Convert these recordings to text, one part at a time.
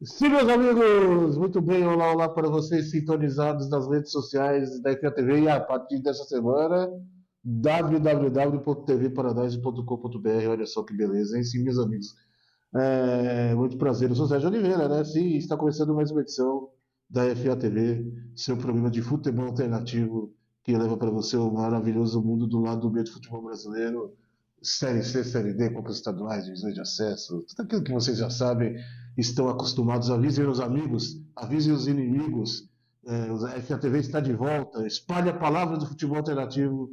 Sim, meus amigos, muito bem, olá, olá para vocês sintonizados nas redes sociais da FATV e a partir dessa semana, www.tvparadise.com.br. Olha só que beleza, hein? Sim, meus amigos. Muito prazer, eu sou Sérgio Oliveira, né? Sim, está começando mais uma edição da FATV, seu programa de futebol alternativo que leva para você o maravilhoso mundo do lado do meio do futebol brasileiro, Série C, Série D, Copas Estaduais, divisões de acesso, tudo aquilo que vocês já sabem, estão acostumados. Avisem os amigos, avisem os inimigos. A FATV está de volta, espalhe a palavra do futebol alternativo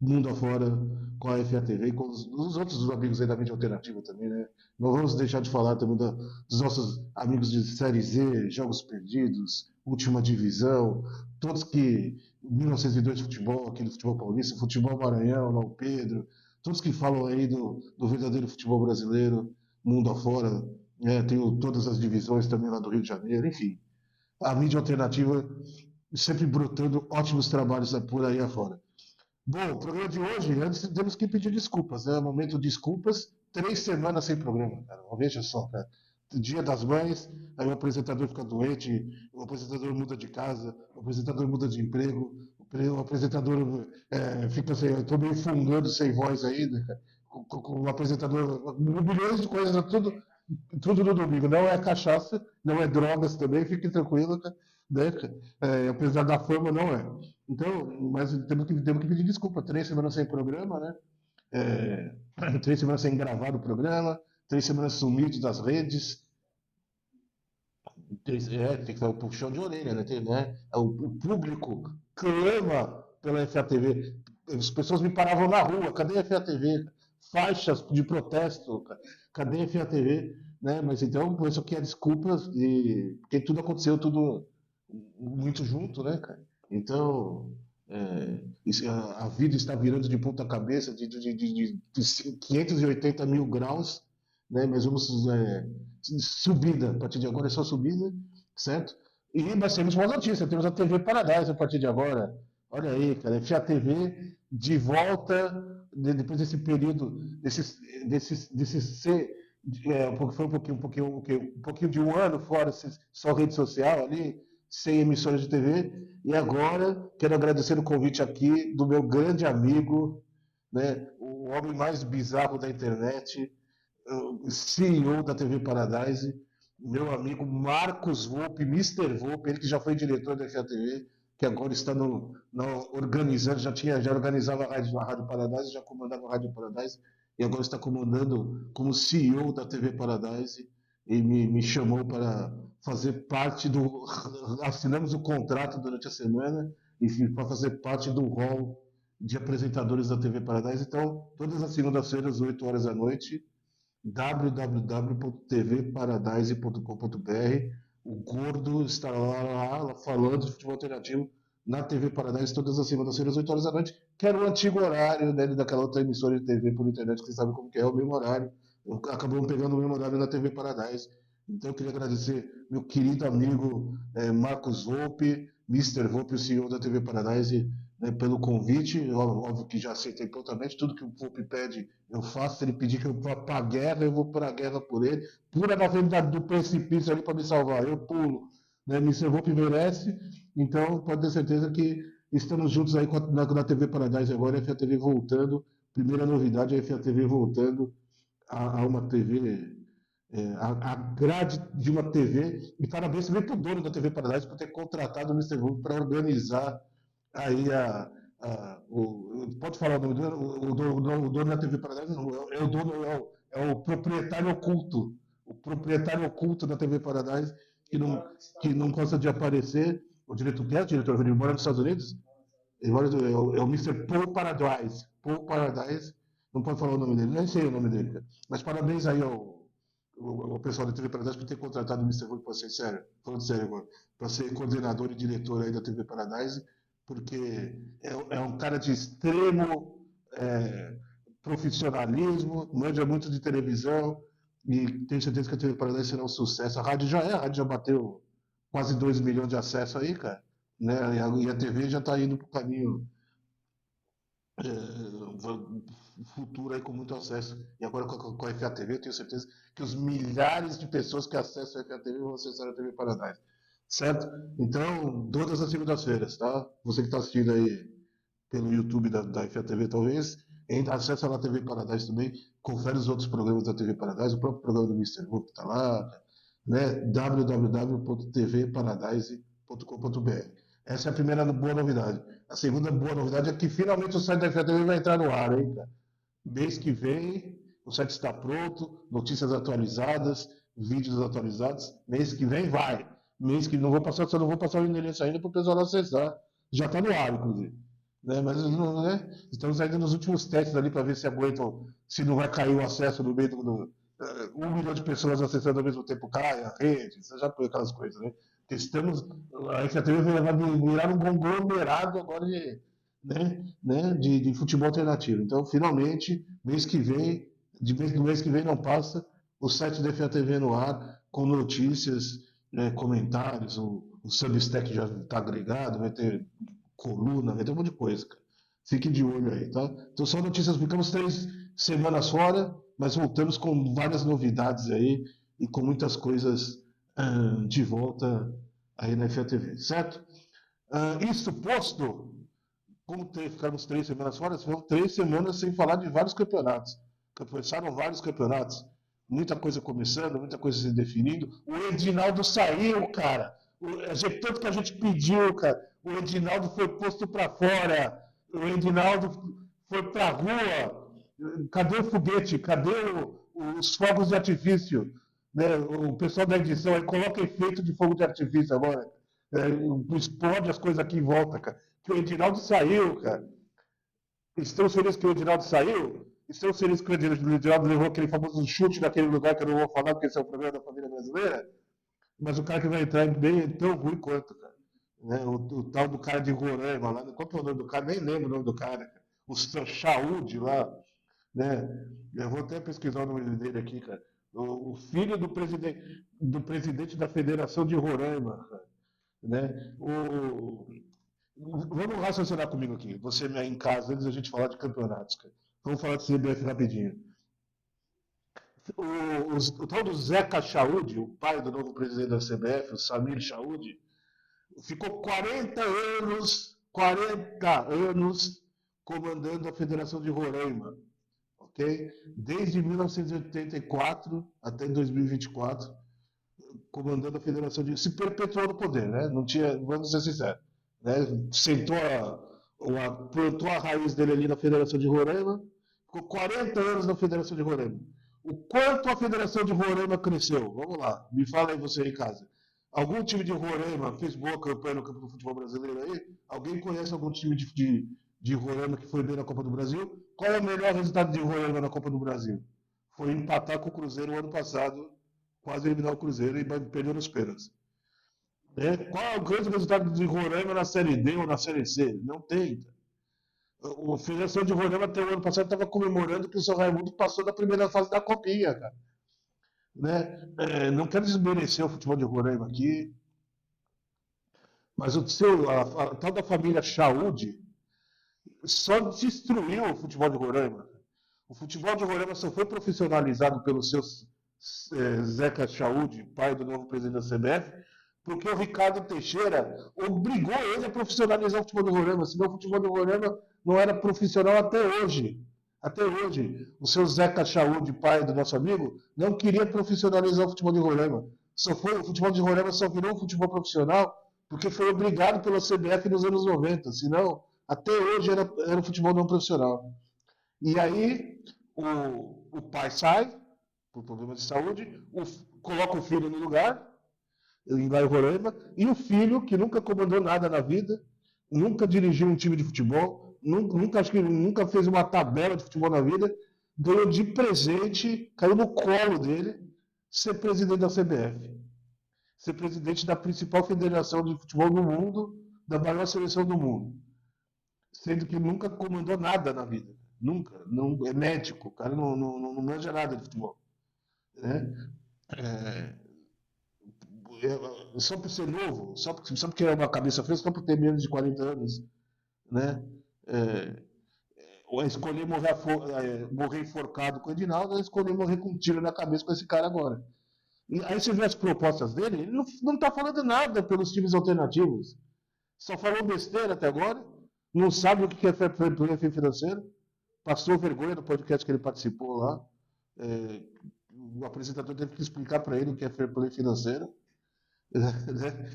mundo afora com a FATV e com os outros amigos aí da mídia alternativa também, né? Não vamos deixar de falar também dos nossos amigos de Série Z, Jogos Perdidos, Última Divisão, todos que 1902 de futebol, aquele futebol paulista, futebol Maranhão, lá o Pedro, todos que falam aí do verdadeiro futebol brasileiro, mundo afora, né? Tem todas as divisões também lá do Rio de Janeiro, enfim. A mídia alternativa sempre brotando ótimos trabalhos por aí afora. Bom, o programa de hoje, antes temos que pedir desculpas, né? Momento de desculpas, 3 semanas sem programa, cara. Veja só, cara. Dia das Mães, aí o apresentador fica doente, o apresentador muda de casa, o apresentador muda de emprego, o apresentador fica assim, eu tô meio fungando sem voz ainda, cara. Com o apresentador, milhões de coisas, tudo no domingo. Não é cachaça, não é drogas também, fique tranquilo, né? Apesar da fama, não é. Então, mas temos que pedir desculpa. 3 semanas sem programa, né? 3 semanas sem gravar o programa, 3 semanas sumidos das redes. Tem que dar um puxão de orelha, né? O público clama pela FATV. As pessoas me paravam na rua, cadê a FATV? Faixas de protesto, cadê a FATV? Né? Mas então, isso aqui é desculpa, porque tudo aconteceu, tudo muito junto, né, cara? Então, a vida está virando de ponta cabeça de 580 mil graus, né? Mas vamos subida, a partir de agora é só subida, certo? E nós temos uma notícia, temos a TV Paradise a partir de agora. Olha aí, cara, FATV de volta depois desse período, foi um pouquinho de um ano fora, só rede social ali, sem emissoras de TV. E agora quero agradecer o convite aqui do meu grande amigo, né, o homem mais bizarro da internet, o CEO da TV Paradise, meu amigo Marcos Volpe, Mister Volpe, ele que já foi diretor da FATV, que agora está organizando, já organizava a Rádio Paradise, já comandava a Rádio Paradise, e agora está comandando como CEO da TV Paradise, e me chamou para fazer parte do. Assinamos o contrato durante a semana, e para fazer parte do hall de apresentadores da TV Paradise. Então, todas as segundas-feiras, 8 horas da noite, www.tvparadise.com.br. O Gordo estará lá falando de futebol alternativo na TV Paradise todas as segundas-feiras, 8 horas da noite, que era o antigo horário, né, daquela outra emissora de TV por internet, que você sabe como que é o mesmo horário. Acabamos pegando o mesmo horário na TV Paradise. Então eu queria agradecer meu querido amigo Marcos Volpe, Mister Volpe, o CEO da TV Paradise, né, pelo convite. Óbvio que já aceitei prontamente tudo que o Volpe pede, eu faço. Se ele pedir que eu vá para a guerra, eu vou para a guerra por ele. Pula na frente do precipício ali para me salvar, eu pulo. Né? Mister Volpe merece. Então pode ter certeza que estamos juntos aí na TV Paradise agora, a FATV voltando. Primeira novidade, a FATV voltando a uma TV, a grade de uma TV. E parabéns também para o dono da TV Paradise por ter contratado o Mister Hulk para organizar aí pode falar o nome dele? O dono da TV Paradise não, o dono, é o proprietário oculto. O proprietário oculto da TV Paradise que não gosta de aparecer. O diretor, que é o diretor, ele mora nos Estados Unidos? Ele mora, é o Mister Paul Paradise. Paul Paradise, não pode falar o nome dele, nem sei o nome dele, cara. Mas parabéns aí ao pessoal da TV Paradise por ter contratado o Mister Hulk, para ser sério, falando sério agora, para ser coordenador e diretor aí da TV Paradise, porque é um cara de extremo profissionalismo, manja muito de televisão, e tenho certeza que a TV Paradise será um sucesso. A rádio já bateu quase 2 milhões de acessos aí, cara, né? E a TV já está indo para o caminho futuro aí com muito acesso. E agora com a FATV, eu tenho certeza que os milhares de pessoas que acessam a FATV vão acessar a TV Paradise. Certo? Então, todas as segundas-feiras, tá? Você que está assistindo aí pelo YouTube da FATV, talvez, acessa lá a TV Paradise também, confere os outros programas da TV Paradise, o próprio programa do Mister Hoop está lá, né? www.tvparadise.com.br. Essa é a primeira boa novidade. A segunda boa novidade é que finalmente o site da FATV vai entrar no ar, hein, cara? Mês que vem, o site está pronto, notícias atualizadas, vídeos atualizados. Mês que vem vai. Mês que não vou passar, só não vou passar o endereço ainda para o pessoal acessar. Já está no ar, inclusive. Né? Mas não, né? Estamos ainda nos últimos testes ali para ver se aguentam, se não vai cair o acesso no meio do 1 milhão de pessoas acessando ao mesmo tempo cai a rede, você já põe aquelas coisas, né? Estamos, a FATV vai virar um conglomerado agora de futebol alternativo. Então, finalmente, mês que vem, do mês que vem não passa, o site da FATV no ar, com notícias, né, comentários, o Substack já está agregado, vai ter coluna, vai ter um monte de coisa, cara. Fique de olho aí, tá? Então, são notícias, ficamos 3 semanas fora, mas voltamos com várias novidades aí e com muitas coisas de volta aí na FATV, certo? Isso posto, como ficamos 3 semanas fora, foram 3 semanas sem falar de vários campeonatos. Começaram vários campeonatos, muita coisa começando, muita coisa se definindo. O Edinaldo saiu, cara. Tanto que a gente pediu, cara. O Edinaldo foi posto para fora. O Edinaldo foi para a rua. Cadê o foguete? Cadê os fogos de artifício? Né? O pessoal da edição aí coloca efeito de fogo de artifício agora. Explode as coisas aqui em volta, cara. Que o Edinaldo saiu, cara. Estão felizes que o Edinaldo saiu? Estão felizes que o Edinaldo levou aquele famoso chute naquele lugar que eu não vou falar, porque esse é o problema da família brasileira? Mas o cara que vai entrar bem é tão ruim quanto, cara. Né? O tal do cara de Roraima lá, qual que é o nome do cara? Nem lembro o nome do cara. O Chaúde lá, né? Eu vou até pesquisar o nome dele aqui, cara. O filho do presidente da Federação de Roraima, cara, né? Vamos raciocinar comigo aqui. Você aí em casa, antes da gente falar de campeonatos, cara. Vamos falar de CBF rapidinho. O tal do Zeca Chaúde, o pai do novo presidente da CBF, o Samir Chaúde, ficou 40 anos comandando a Federação de Roraima, ok? Desde 1984 até 2024, comandando a Federação de... Se perpetuou no poder, né? Não tinha, vamos ser sinceros, né? Plantou a raiz dele ali na Federação de Roraima, ficou 40 anos na Federação de Roraima. O quanto a Federação de Roraima cresceu? Vamos lá, me fala aí você aí em casa. Algum time de Roraima fez boa campanha no campo do futebol brasileiro aí? Alguém conhece algum time de Roraima que foi bem na Copa do Brasil? Qual é o melhor resultado de Roraima na Copa do Brasil? Foi empatar com o Cruzeiro o ano passado, quase eliminar o Cruzeiro e perdeu nos pênaltis. Né? Qual é o grande resultado de Roraima na Série D ou na Série C? Não tem. A Federação de Roraima até o ano passado estava comemorando que o São Raimundo passou da primeira fase da Copinha, cara. Né? Não quero desmerecer o futebol de Roraima aqui, mas a tal da família Chaúde só destruiu o futebol de Roraima. O futebol de Roraima só foi profissionalizado pelo seu Zeca Chaúde, pai do novo presidente da CBF, porque o Ricardo Teixeira obrigou ele a profissionalizar o futebol de Roraima, senão o futebol de Roraima não era profissional até hoje. Até hoje, o seu Zeca Chaúde, pai do nosso amigo, não queria profissionalizar o futebol de Roraima. O futebol de Roraima só virou um futebol profissional porque foi obrigado pela CBF nos anos 90, senão até hoje era um futebol não profissional. E aí o pai sai por problema de saúde, coloca o filho no lugar, em lá em Roraima, e o filho, que nunca comandou nada na vida, nunca dirigiu um time de futebol, acho que nunca fez uma tabela de futebol na vida, ganhou de presente, caiu no colo dele, ser presidente da CBF. Ser presidente da principal federação de futebol do mundo, da maior seleção do mundo. Sendo que nunca comandou nada na vida. Nunca. Não, é médico, o cara não manja nada de futebol. Né? É, só por ser novo, só porque é uma cabeça fresca, só por ter menos de 40 anos, né? É, Ou é escolher morrer enforcado com o Edinaldo, ou é escolher morrer com um tiro na cabeça com esse cara agora. E aí você vê as propostas dele, ele não tá falando nada pelos times alternativos. Só falou besteira até agora, não sabe o que é fair play financeiro, passou vergonha no podcast que ele participou lá. É, o apresentador teve que explicar para ele o que é fair play financeiro. Né?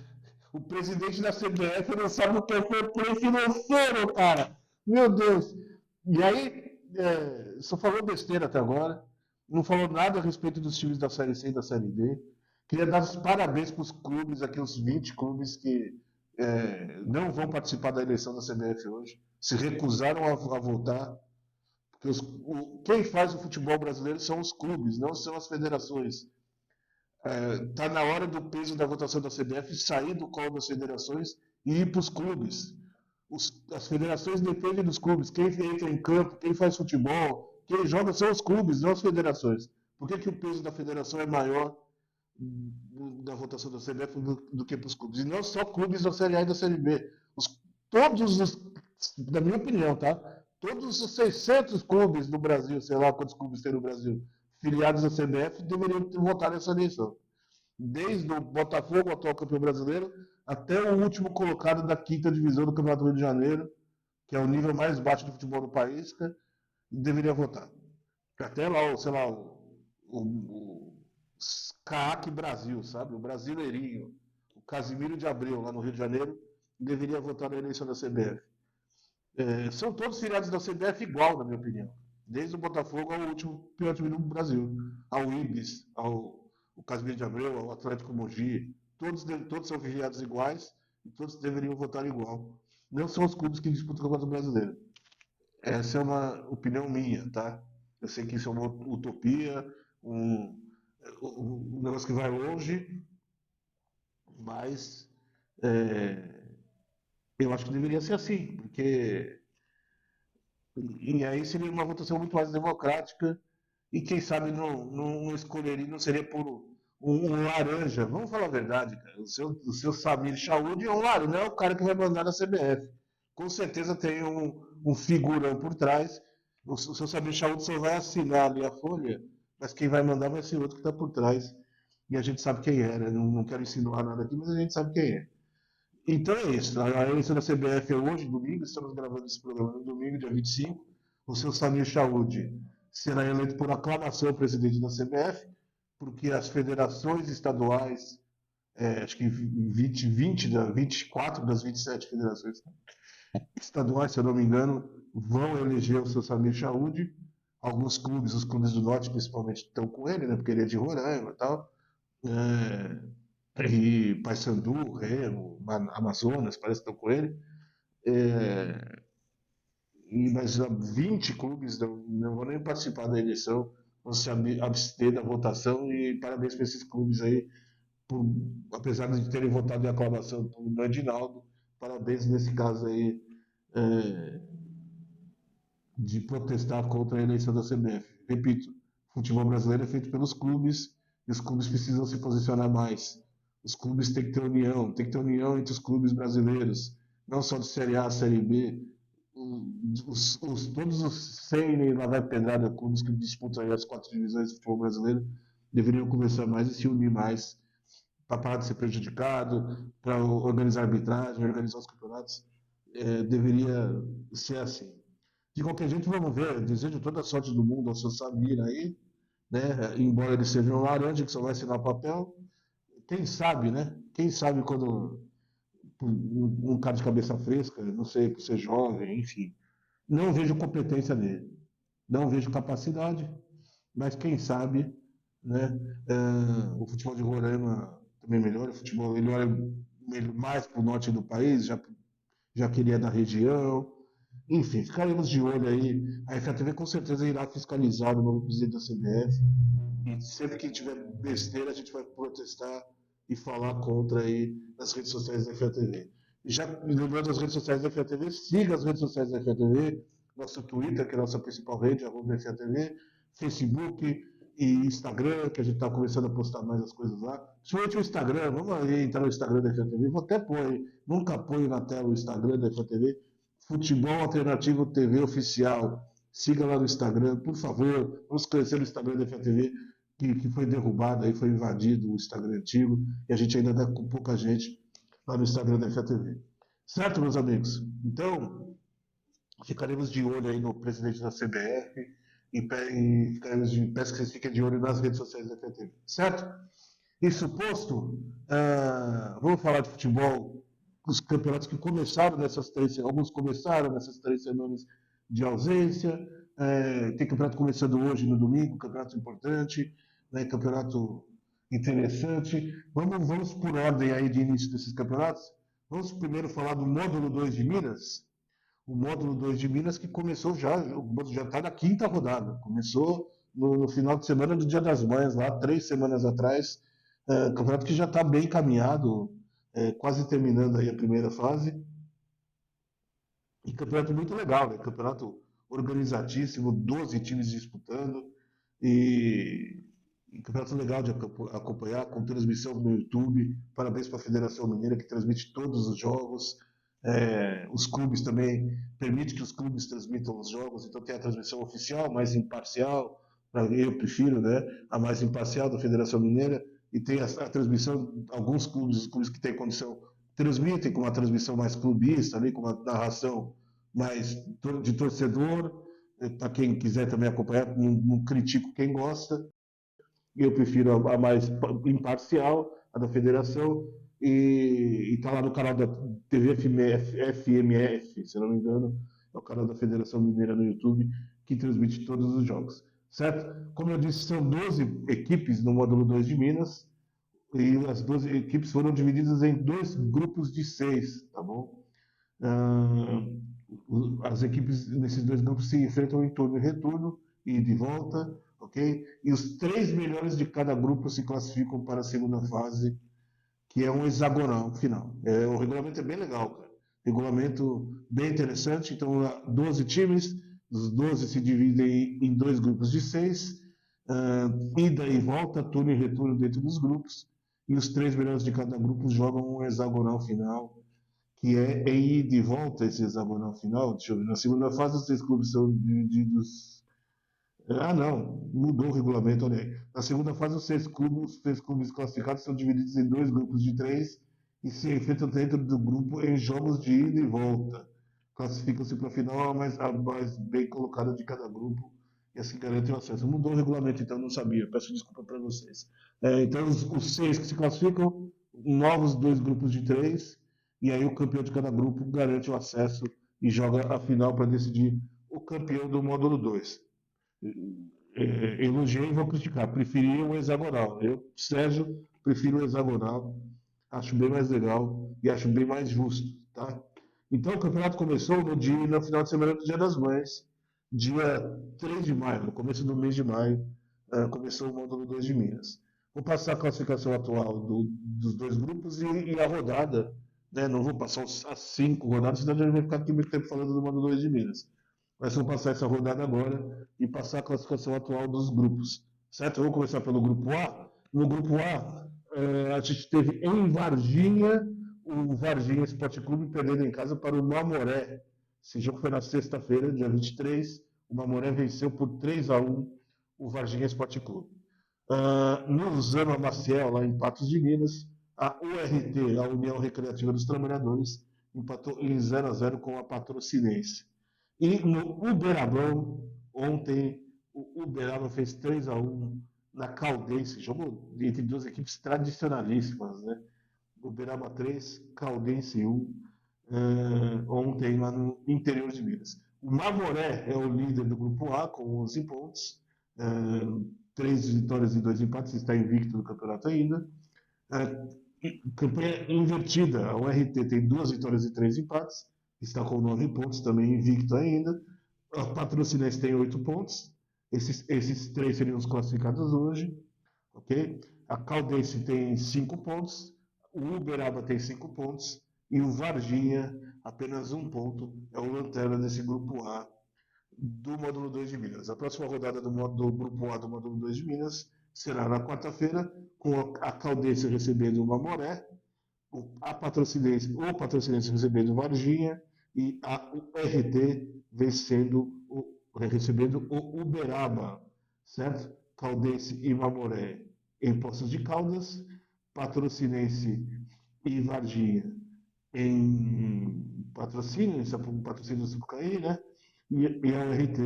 O presidente da CBF não sabe o que é fair play financeiro, cara. Meu Deus. E aí, só falou besteira até agora. Não falou nada a respeito dos times da Série C e da Série D. Queria dar os parabéns para os clubes, aqui os 20 clubes que não vão participar da eleição da CBF hoje. Se recusaram a votar. Porque quem faz o futebol brasileiro são os clubes, não são as federações. Está na hora do peso da votação da CBF sair do colo das federações e ir para os clubes. As federações dependem dos clubes. Quem entra em campo, quem faz futebol, quem joga são os clubes, não as federações. Por que o peso da federação é maior da votação da CBF do que para os clubes? E não só clubes da Série A e da Série B. Todos os, na minha opinião, tá? Todos os 600 clubes do Brasil, sei lá quantos clubes tem no Brasil, filiados à CBF, deveriam votar nessa eleição. Desde o Botafogo, atual campeão brasileiro, até o último colocado da quinta divisão do Campeonato do Rio de Janeiro, que é o nível mais baixo do futebol do país, deveria votar. Até lá, sei lá, o CAAC Brasil, sabe? O Brasileirinho, o Casimiro de Abreu, lá no Rio de Janeiro, deveria votar na eleição da CBF. São todos filiados da CBF igual, na minha opinião. Desde o Botafogo ao último pior time do Brasil. Ao Ibis, ao Casimiro de Abreu, ao Atlético Mogi. Todos são filiados iguais e todos deveriam votar igual. Não são os clubes que disputam o Campeonato Brasileiro. Essa é uma opinião minha, tá? Eu sei que isso é uma utopia, um negócio que vai longe, mas eu acho que deveria ser assim, porque e aí seria uma votação muito mais democrática e quem sabe não escolheria, não seria por um laranja. Vamos falar a verdade, cara. O seu Samir Chaud é um laranja, não é o cara que vai mandar na CBF. Com certeza tem um figurão por trás. O seu Samir Chaud só vai assinar ali a folha, mas quem vai mandar vai ser outro que está por trás. E a gente sabe quem é, né? Não quero insinuar nada aqui, mas a gente sabe quem é. Então é isso. A eleição da CBF é hoje, domingo. Estamos gravando esse programa no domingo, dia 25. O seu Samir Chaud será eleito por aclamação presidente da CBF, porque as federações estaduais, acho que 24 das 27 federações estaduais, se eu não me engano, vão eleger o seu Samir Chaud. Alguns clubes, os clubes do Norte principalmente, estão com ele, né, porque ele é de Roraima e tal. E Paysandu, Remo, Amazonas, parece que estão com ele. Mas 20 clubes não vão nem participar da eleição, vão se abster da votação. E parabéns para esses clubes aí, apesar de terem votado em aclamação do Edinaldo, parabéns nesse caso aí de protestar contra a eleição da CBF. Repito, o futebol brasileiro é feito pelos clubes e os clubes precisam se posicionar mais. Os clubes têm que ter união, tem que ter união entre os clubes brasileiros, não só de Série A, Série B. Todos os 100 lá vai pedrada clubes que disputam aí as 4 divisões do futebol brasileiro deveriam conversar mais e se unir mais para parar de ser prejudicado, para organizar a arbitragem, organizar os campeonatos. Deveria ser assim. De qualquer jeito, vamos ver. Desejo toda a sorte do mundo ao seu Samir aí, né? Embora ele seja um laranja que só vai assinar papel. Quem sabe, né? Quem sabe quando um cara de cabeça fresca, não sei, por ser jovem, enfim. Não vejo competência nele. Não vejo capacidade, mas quem sabe, né? O futebol de Roraima também melhora. O futebol ele olha mais para o norte do país, já que ele é da região. Enfim, ficaremos de olho aí. A FATV com certeza irá fiscalizar o novo presidente da CBF. E sempre que tiver besteira, a gente vai protestar e falar contra aí nas redes sociais da FATV. E já lembrando as redes sociais da FATV, siga as redes sociais da FATV, nosso Twitter, que é a nossa principal rede, @FATV, Facebook e Instagram, que a gente está começando a postar mais as coisas lá. Principalmente o Instagram, vamos aí entrar no Instagram da FATV, vou até pôr aí, nunca ponho na tela o Instagram da FATV. Futebol Alternativo TV Oficial. Siga lá no Instagram, por favor. Vamos conhecer o Instagram da FATV, que foi derrubado, aí foi invadido o Instagram antigo, e a gente ainda está com pouca gente lá no Instagram da FATV. Certo, meus amigos? Então, ficaremos de olho aí no presidente da CBF peço que vocês fiquem de olho nas redes sociais da FATV. Certo? Isso posto, vamos falar de futebol, os campeonatos que começaram alguns começaram nessas 3 semanas de ausência, tem campeonato começando hoje no domingo, campeonato importante, né, campeonato interessante. Vamos por ordem aí de início desses campeonatos. Vamos primeiro falar do módulo 2 de Minas. O módulo 2 de Minas que começou o módulo já está na quinta rodada. Começou no final de semana do Dia das Mães, lá 3 semanas atrás. Campeonato que já está bem caminhado, quase terminando aí a primeira fase. E campeonato muito legal, né? Campeonato organizatíssimo, 12 times disputando. E campeonato legal de acompanhar, com transmissão no YouTube. Parabéns para a Federação Mineira, que transmite todos os jogos. Os clubes também, permite que os clubes transmitam os jogos, então tem a transmissão oficial, mais imparcial, eu prefiro, né, a mais imparcial da Federação Mineira, e tem a transmissão, alguns clubes, os clubes que têm condição, transmitem com uma transmissão mais clubista, ali, com uma narração mais de torcedor, para quem quiser também acompanhar, não critico quem gosta, eu prefiro a mais imparcial, a da Federação, e está lá no canal da TV FMF, se não me engano, é o canal da Federação Mineira no YouTube, que transmite todos os jogos. Certo? Como eu disse, são 12 equipes no módulo 2 de Minas, e as 12 equipes foram divididas em 2 grupos de 6, tá bom? As equipes nesses 2 grupos se enfrentam em turno e retorno, e de volta, ok? E os 3 melhores de cada grupo se classificam para a segunda fase, que é um hexagonal final. O regulamento é bem legal, cara. Regulamento bem interessante. Então, 12 times, os 12 se dividem em 2 grupos de 6, ida e volta, turno e retorno dentro dos grupos, e os 3 melhores de cada grupo jogam um hexagonal final, que é em ida e volta esse hexagonal final. Deixa eu ver, na segunda fase, os 6 clubes são divididos. Não, mudou o regulamento, olha aí. Na segunda fase, os seis clubes classificados são divididos em 2 grupos de 3 e se enfrentam dentro do grupo em jogos de ida e volta. Classificam-se para a final a mais bem colocada de cada grupo e assim garante o acesso. Mudou o regulamento, então não sabia. Peço desculpa para vocês. Então, os 6 que se classificam, novos 2 grupos de 3 e aí o campeão de cada grupo garante o acesso e joga a final para decidir o campeão do módulo 2. Elogiei e vou criticar. Preferia o hexagonal. Eu, Sérgio, prefiro o hexagonal. Acho bem mais legal e acho bem mais justo, tá? Então, o campeonato começou no final de semana do Dia das Mães, dia 3 de maio, no começo do mês de maio, começou o módulo 2 de Minas. Vou passar a classificação atual dos 2 grupos e a rodada, né? Não vou passar as 5 rodadas, senão a gente vai ficar aqui muito tempo falando do módulo 2 de Minas. Mas vamos passar essa rodada agora e passar a classificação atual dos grupos. Certo? Vamos começar pelo grupo A. No grupo A, a gente teve em Varginha, o Varginha Esporte Clube perdendo em casa para o Mamoré. Esse jogo foi na sexta-feira, dia 23. O Mamoré venceu por 3-1 o Varginha Esporte Clube. No Zama Maciel, lá em Patos de Minas, a URT, a União Recreativa dos Trabalhadores, empatou em 0-0 com a Patrocinense. E no Uberabão, ontem, o Uberaba fez 3-1 na Caldense, jogo entre 2 equipes tradicionalíssimas, né? Uberaba 3, Caldense 1, ontem lá no interior de Minas. O Mamoré é o líder do grupo A com 11 pontos, 3 vitórias e 2 empates, está invicto no campeonato ainda. Campanha invertida, a URT tem 2 vitórias e 3 empates, está com 9 pontos, também invicto ainda. A Patrocinense tem 8 pontos, esses 3 seriam os classificados hoje, ok? A Caldense tem 5 pontos, o Uberaba tem 5 pontos e o Varginha apenas 1 ponto, é o lanterna desse grupo A do módulo 2 de Minas. A próxima rodada do grupo A do módulo 2 de Minas será na quarta-feira, com a Caldense recebendo o Mamoré, o Patrocinense recebendo o Varginha e a URT recebendo o Uberaba, certo? Caldense e Mamoré em Poços de Caldas, Patrocinense e Varginha em patrocínio do Sapucaí, né? E a URT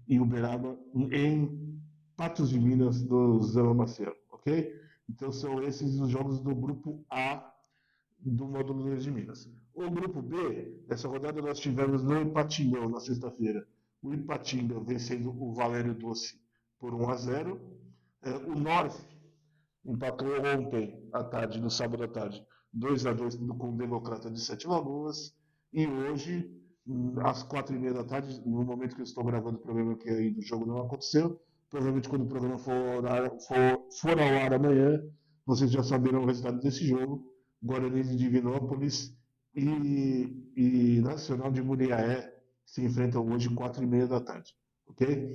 e Uberaba em Patos de Minas do Zama Maciel, ok? Então são esses os jogos do grupo A do módulo 2 de Minas. O grupo B, nessa rodada nós tivemos no Ipatingão, na sexta-feira. O Ipatinga vencendo o Valério Doce por 1-0. O Norte empatou ontem à tarde, no sábado à tarde, 2-2 com o Democrata de Sete Lagoas. E hoje, às 4h30 da tarde, no momento que eu estou gravando o programa, que ainda o jogo não aconteceu, provavelmente quando o programa for ao ar amanhã, vocês já saberão o resultado desse jogo. Guarani de Divinópolis e Nacional de Muriaé se enfrentam hoje, 4h30 da tarde. Ok?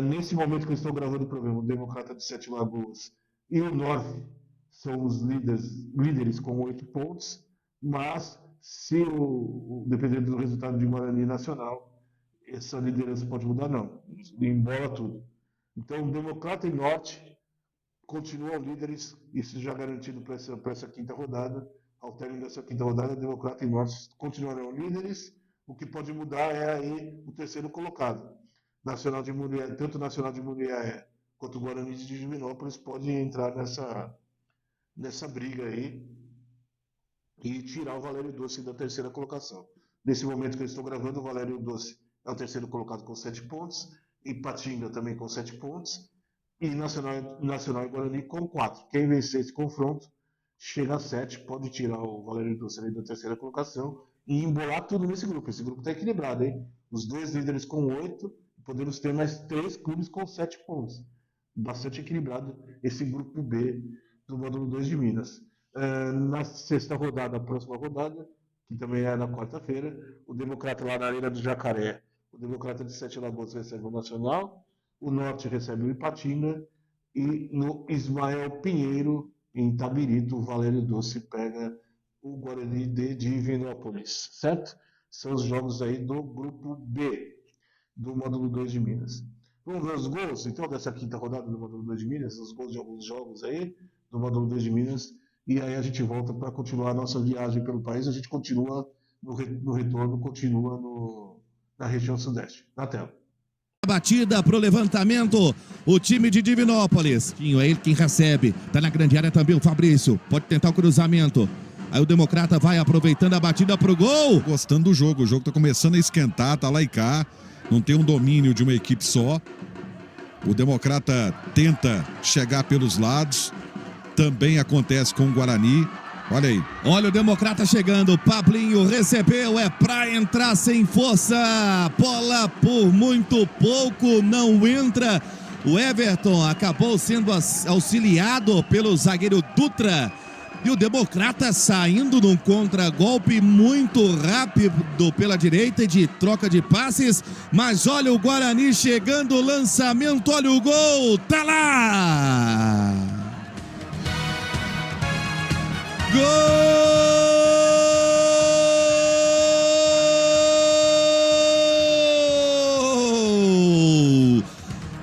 Nesse momento que eu estou gravando o programa, o Democrata de Sete Lagoas e o Norte são os líderes com 8 pontos, mas se dependendo do resultado de Guarani Nacional, essa liderança pode mudar, não. Embola tudo. Então, Democrata e Norte continuam líderes, isso já garantido para essa quinta rodada. Ao término dessa quinta rodada, Democrata e Norte continuarão líderes. O que pode mudar é aí o terceiro colocado. Nacional de Muriaé, tanto Nacional de Muriaé quanto o Guarani de Divinópolis pode entrar nessa briga aí e tirar o Valério Doce da terceira colocação. Nesse momento que eu estou gravando, o Valério Doce é o terceiro colocado com 7 pontos, Ipatinga também com 7 pontos, e Nacional e Guarani com 4. Quem vencer esse confronto chega a 7, pode tirar o Valério Doce da terceira colocação e embolar tudo nesse grupo. Esse grupo está equilibrado, hein? Os dois líderes com 8, podemos ter mais 3 clubes com 7 pontos. Bastante equilibrado esse grupo B do módulo 2 de Minas. Na sexta rodada, a próxima rodada, que também é na quarta-feira, o Democrata lá na Arena do Jacaré, o Democrata de Sete Lagoas recebe o Nacional, o Norte recebe o Ipatinga e no Ismael Pinheiro, em Itabirito, o Valério Doce pega o Guarani de Divinópolis, certo? São os jogos aí do grupo B, do módulo 2 de Minas. Vamos ver os gols, então, dessa quinta rodada do módulo 2 de Minas, os gols de alguns jogos aí, do módulo 2 de Minas, e aí a gente volta para continuar a nossa viagem pelo país, a gente continua no retorno, continua na região sudeste. Na tela. Batida pro levantamento, o time de Divinópolis. É ele quem recebe. Tá na grande área também o Fabrício. Pode tentar o cruzamento. Aí o Democrata vai aproveitando a batida pro gol. Gostando do jogo. O jogo tá começando a esquentar, tá lá e cá. Não tem um domínio de uma equipe só. O Democrata tenta chegar pelos lados. Também acontece com o Guarani. Olha aí. Olha o Democrata chegando. Pablinho recebeu. É pra entrar sem força. Bola por muito pouco não entra. O Everton acabou sendo auxiliado pelo zagueiro Dutra. E o Democrata saindo num contragolpe muito rápido pela direita e de troca de passes. Mas olha o Guarani chegando, o lançamento, olha o gol, tá lá! Gol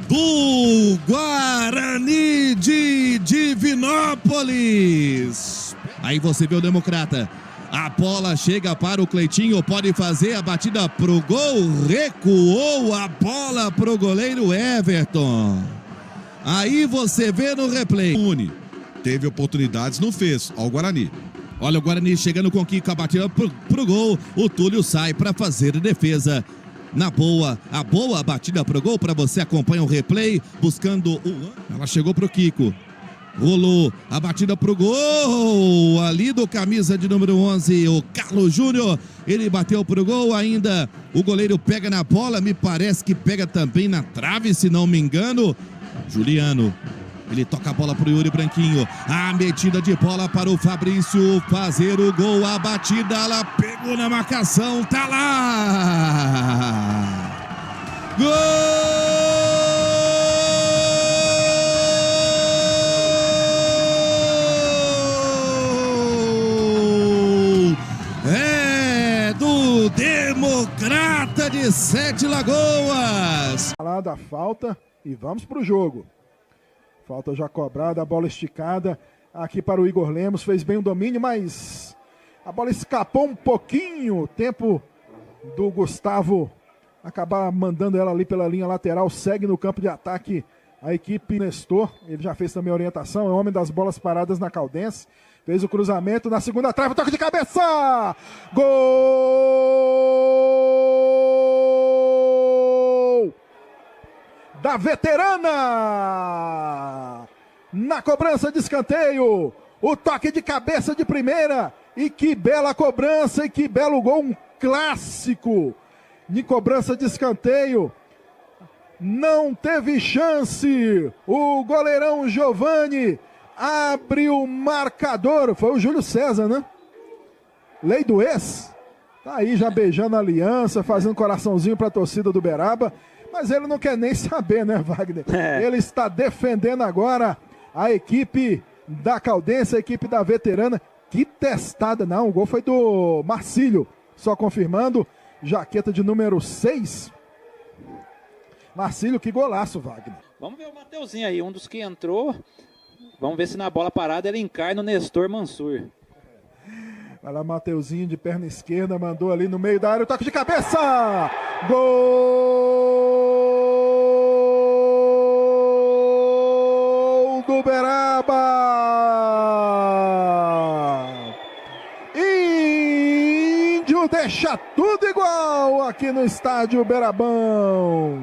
do Guarani de Divinópolis. Aí você vê o Democrata. A bola chega para o Cleitinho, pode fazer a batida pro gol, recuou a bola pro goleiro Everton. Aí você vê no replay. Teve oportunidades, não fez. Olha o Guarani. Olha o Guarani chegando com o Kiko, a batida pro gol. O Túlio sai para fazer a defesa. Na boa, a boa batida pro gol, para você acompanha o replay, buscando o... Ela chegou pro Kiko. Rolou a batida pro gol, ali do camisa de número 11, o Carlos Júnior. Ele bateu pro gol ainda. O goleiro pega na bola, me parece que pega também na trave, se não me engano. Juliano. Ele toca a bola pro Yuri Branquinho. A metida de bola para o Fabrício fazer o gol. A batida, ela pegou na marcação. Tá lá! Gol! É do de Sete Lagoas. Lá da falta e vamos pro jogo. Falta já cobrada, a bola esticada aqui para o Igor Lemos, fez bem o domínio, mas a bola escapou um pouquinho, o tempo do Gustavo acabar mandando ela ali pela linha lateral, segue no campo de ataque a equipe Nestor, ele já fez também a orientação, é o homem das bolas paradas na Caldense, fez o cruzamento na segunda trave, toque de cabeça, gol da Veterana, na cobrança de escanteio, o toque de cabeça de primeira, e que bela cobrança, e que belo gol, um clássico de cobrança de escanteio, não teve chance, o goleirão Giovani abre o marcador, foi o Júlio César, né? Lei do ex, tá aí já beijando a aliança, fazendo coraçãozinho pra torcida do Uberaba, mas ele não quer nem saber, né, Wagner? Ele está defendendo agora a equipe da Caldense, a equipe da Veterana. Que testada, não, o gol foi do Marcílio, só confirmando, jaqueta de número 6. Marcílio, que golaço, Wagner. Vamos ver o Mateuzinho aí, um dos que entrou. Vamos ver se na bola parada ele encarna o Nestor Mansur. Vai lá, Mateuzinho de perna esquerda, mandou ali no meio da área, o toque de cabeça! Gol do Uberaba! Índio deixa tudo igual aqui no estádio Uberabão.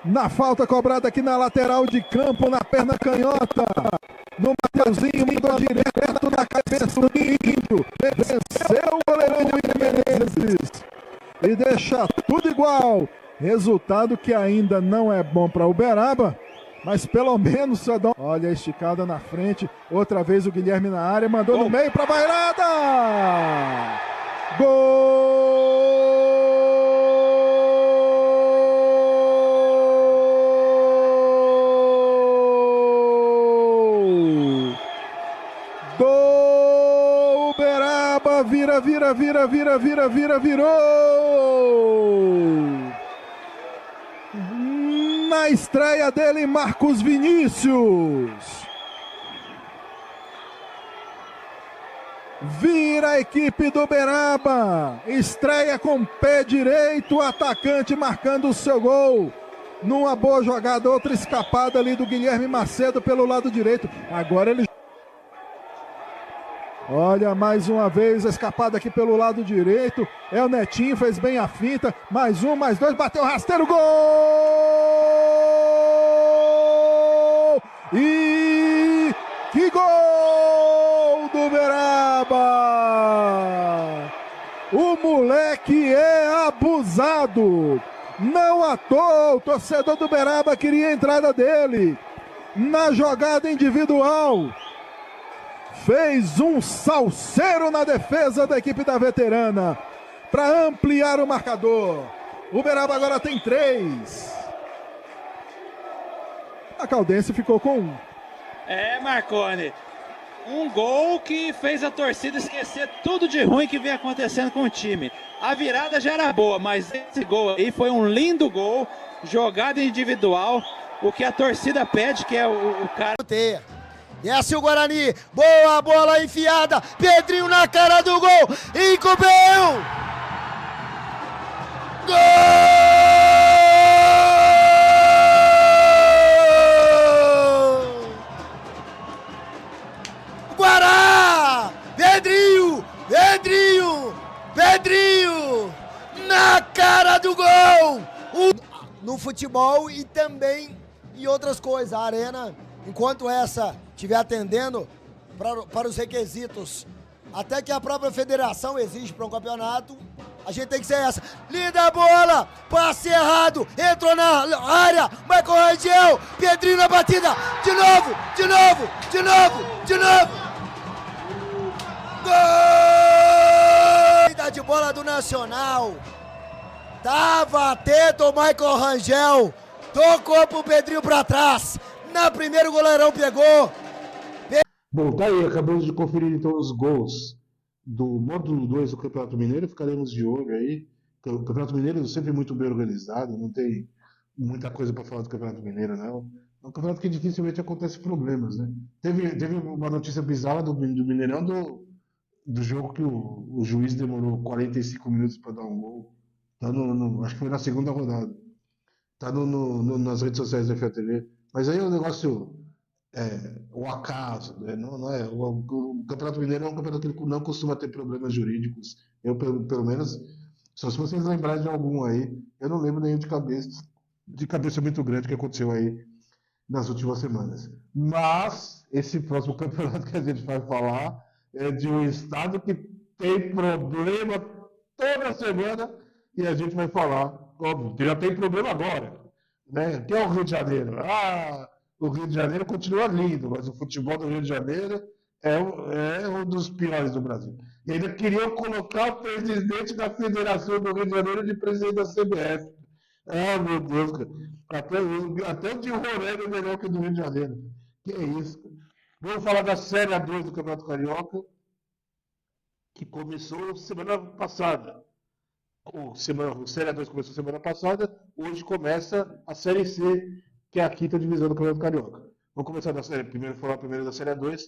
Na falta cobrada aqui na lateral de campo, na perna canhota, no Mateuzinho, mandou direto na cabeça do Índio, venceu o goleirão William Menezes e deixa tudo igual. Resultado que ainda não é bom para Uberaba, mas pelo menos só dá. Olha a esticada na frente, outra vez o Guilherme na área, mandou no meio para a Bairada. Gol! Do Uberaba, virou! Na estreia dele, Marcos Vinícius. Vira a equipe do Uberaba. Estreia com pé direito, o atacante marcando o seu gol. Numa boa jogada, outra escapada ali do Guilherme Macedo pelo lado direito. Agora ele... Olha, mais uma vez a escapada aqui pelo lado direito. É o Netinho, fez bem a finta. Mais um, mais dois, bateu rasteiro, gol! E que gol do Uberaba! O moleque é abusado. Não à toa, o torcedor do Uberaba queria a entrada dele. Na jogada individual. Fez um salseiro na defesa da equipe da Veterana para ampliar o marcador. O Uberaba agora tem 3. A Caldense ficou com 1. É, Marconi, um gol que fez a torcida esquecer tudo de ruim que vem acontecendo com o time. A virada já era boa, mas esse gol aí foi um lindo gol, jogada individual, o que a torcida pede, que é o cara... Desce o Guarani, boa bola enfiada, Pedrinho na cara do gol, encobriu! Gol! Guará! Pedrinho! Na cara do gol! No futebol e também em outras coisas, a arena, enquanto essa estiver atendendo para os requisitos, até que a própria federação exige para um campeonato, a gente tem que ser essa. Linda bola, passe errado, entrou na área, Michael Rangel, Pedrinho na batida, de novo! Gol! De bola do Nacional, tava atento o Michael Rangel, tocou pro Pedrinho para trás, na primeira o goleirão pegou. Bom, tá aí, acabamos de conferir então os gols do módulo 2 do Campeonato Mineiro, ficaremos de olho aí O Campeonato Mineiro é sempre muito bem organizado, não tem muita coisa para falar do Campeonato Mineiro, não. É um campeonato que dificilmente acontece problemas, né? Teve uma notícia bizarra do Mineirão do jogo que o juiz demorou 45 minutos para dar um gol. Tá acho que foi na segunda rodada. Tá nas redes sociais da FATV. Mas aí o negócio o acaso, né? Não é, o Campeonato Mineiro é um campeonato que não costuma ter problemas jurídicos. Eu, pelo menos, só se vocês lembrarem de algum aí, eu não lembro nenhum de cabeça muito grande que aconteceu aí nas últimas semanas. Mas esse próximo campeonato que a gente vai falar é de um estado que tem problema toda semana e a gente vai falar, óbvio, que já tem problema agora, né? Que é o Rio de Janeiro. O Rio de Janeiro continua lindo, mas o futebol do Rio de Janeiro é um dos piores do Brasil. E ainda queriam colocar o presidente da Federação do Rio de Janeiro de presidente da CBF. Ah, meu Deus, cara. Até o de Roraima é melhor que o do Rio de Janeiro. Que é isso, cara. Vamos falar da Série A2 do Campeonato Carioca, que começou semana passada. A Série A2 começou semana passada, hoje começa a Série C, que é a quinta divisão do Campeonato Carioca. Vamos começar falar primeiro da Série A2,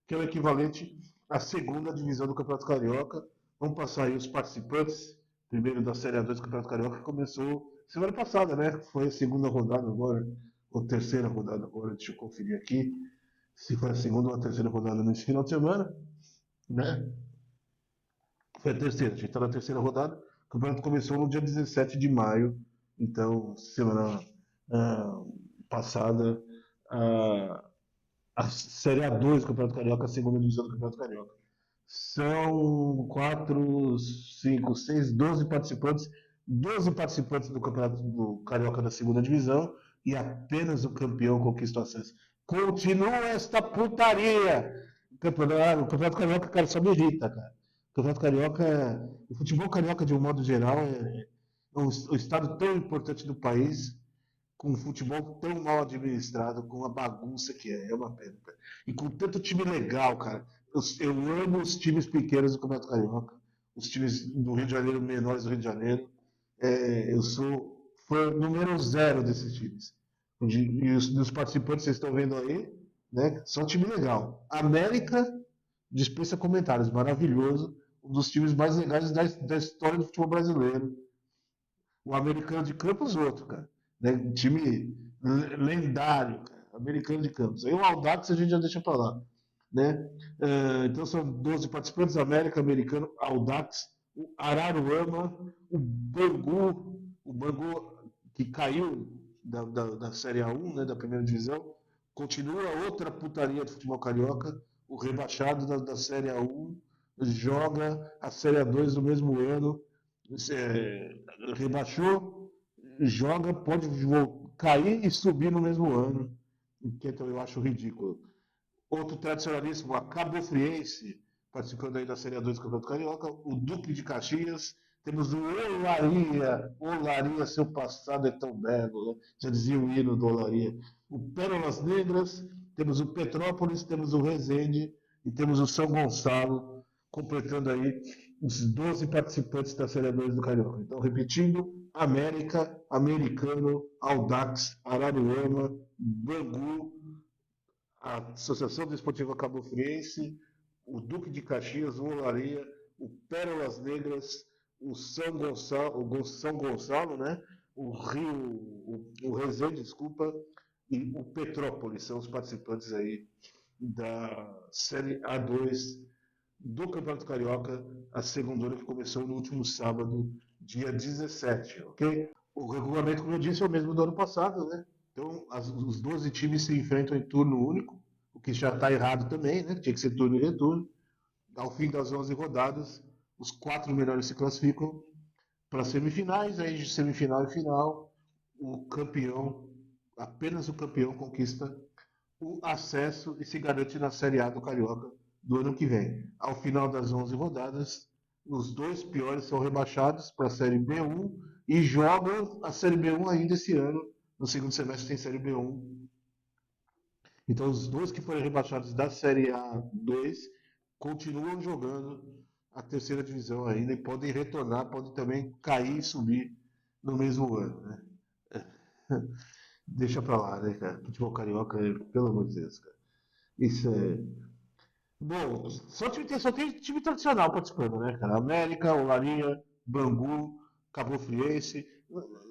que é o equivalente à segunda divisão do Campeonato Carioca. Vamos passar aí os participantes, primeiro da Série A2 do Campeonato Carioca, que começou semana passada, né? Foi a segunda rodada agora, ou terceira rodada agora, deixa eu conferir aqui, se foi a segunda ou a terceira rodada nesse final de semana, né? Foi a terceira, a gente está na terceira rodada. O campeonato começou no dia 17 de maio, então, semana passada, a Série A2 do Campeonato Carioca, a segunda divisão do Campeonato Carioca. São 4, 5, 6, 12 participantes. 12 participantes do Campeonato do Carioca da segunda divisão e apenas o campeão conquista o acesso. Continua esta putaria! O Campeonato Carioca, cara, só me irrita, cara. O Campeonato Carioca, o futebol carioca, de um modo geral, é um estado tão importante do país, com um futebol tão mal administrado, com a bagunça que é uma pena, cara. E com tanto time legal, cara. Eu amo os times pequenos do Campeonato Carioca, os times do Rio de Janeiro, menores do Rio de Janeiro. Eu sou fã número 0 desses times. E os participantes que vocês estão vendo aí, né, são um time legal. América dispensa comentários, maravilhoso. Um dos times mais legais da história do futebol brasileiro. O Americano de Campos, outro, cara. Né? Um time lendário, cara. Americano de Campos. Aí o Audax a gente já deixa pra lá. Né? Então são 12 participantes: América, Americano, Audax, o Araruama, o Bangu que caiu da Série A1, né, da primeira divisão. Continua outra putaria do futebol carioca. O rebaixado da Série A1 joga a Série A2 no mesmo ano, rebaixou, joga, pode cair e subir no mesmo ano, que então eu acho ridículo. Outro tradicionalíssimo, a Cabo Friense, participando aí da Série A2 do Campeonato Carioca, o Duque de Caxias, temos o Olaria, seu passado é tão belo, né? Já dizia o hino do Olaria. O Pérolas Negras, temos o Petrópolis, temos o Resende e temos o São Gonçalo, completando aí os 12 participantes da Série A2 do Carioca. Então, repetindo: América, Americano, Audax, Araruama, Bangu, a Associação Desportiva Cabo Friense, o Duque de Caxias, o Olaria, o Pérolas Negras, o São Gonçalo, né? O Resende, desculpa, e o Petrópolis são os participantes aí da Série A2 do Campeonato Carioca, a segunda hora, que começou no último sábado, dia 17, ok? O regulamento, como eu disse, é o mesmo do ano passado, né? Então, os 12 times se enfrentam em turno único, o que já está errado também, né? Tinha que ser turno e retorno. Ao fim das 11 rodadas, os 4 melhores se classificam para semifinais, aí de semifinal e final, o campeão, apenas o campeão, conquista o acesso e se garante na Série A do Carioca do ano que vem. Ao final das 11 rodadas, os 2 piores são rebaixados para a Série B1 e jogam a Série B1 ainda esse ano. No segundo semestre tem Série B1. Então os 2 que foram rebaixados da Série A2 continuam jogando a terceira divisão ainda e podem retornar, podem também cair e subir no mesmo ano, né? Deixa pra lá, né, cara? Futebol carioca, pelo amor de Deus, cara. Isso é. Bom, só tem time tradicional participando, né, cara? América, Olaria, Bangu, Cabo Friense,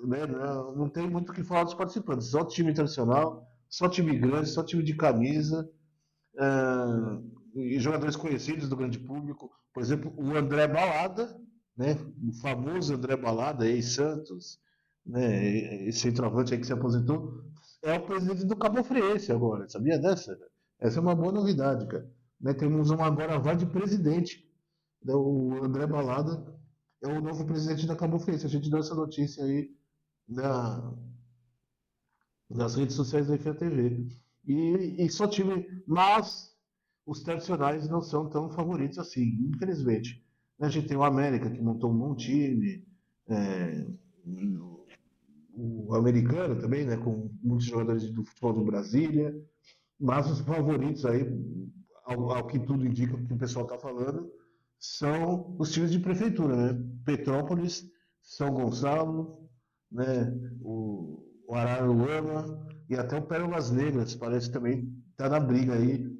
né? Não tem muito o que falar dos participantes. Só time tradicional, só time grande, só time de camisa, e jogadores conhecidos do grande público. Por exemplo, o André Balada, né? O famoso André Balada, ex-Santos, né? Esse centroavante aí que se aposentou, é o presidente do Cabo Friense agora. Sabia dessa? Essa é uma boa novidade, cara. Né? Temos um agora vai de presidente. Né? O André Balada é o novo presidente da Cabo Friense. A gente deu essa notícia aí na, nas redes sociais da FATV. E só time, mas os tradicionais não são tão favoritos assim, infelizmente. A gente tem o América, que montou um bom time, é, o americano também, né, com muitos jogadores do futebol de Brasília, mas os favoritos aí, ao que tudo indica que o pessoal está falando, são os times de prefeitura, né? Petrópolis, São Gonçalo, né? O Araruama e até o Pérolas Negras, parece também está na briga aí,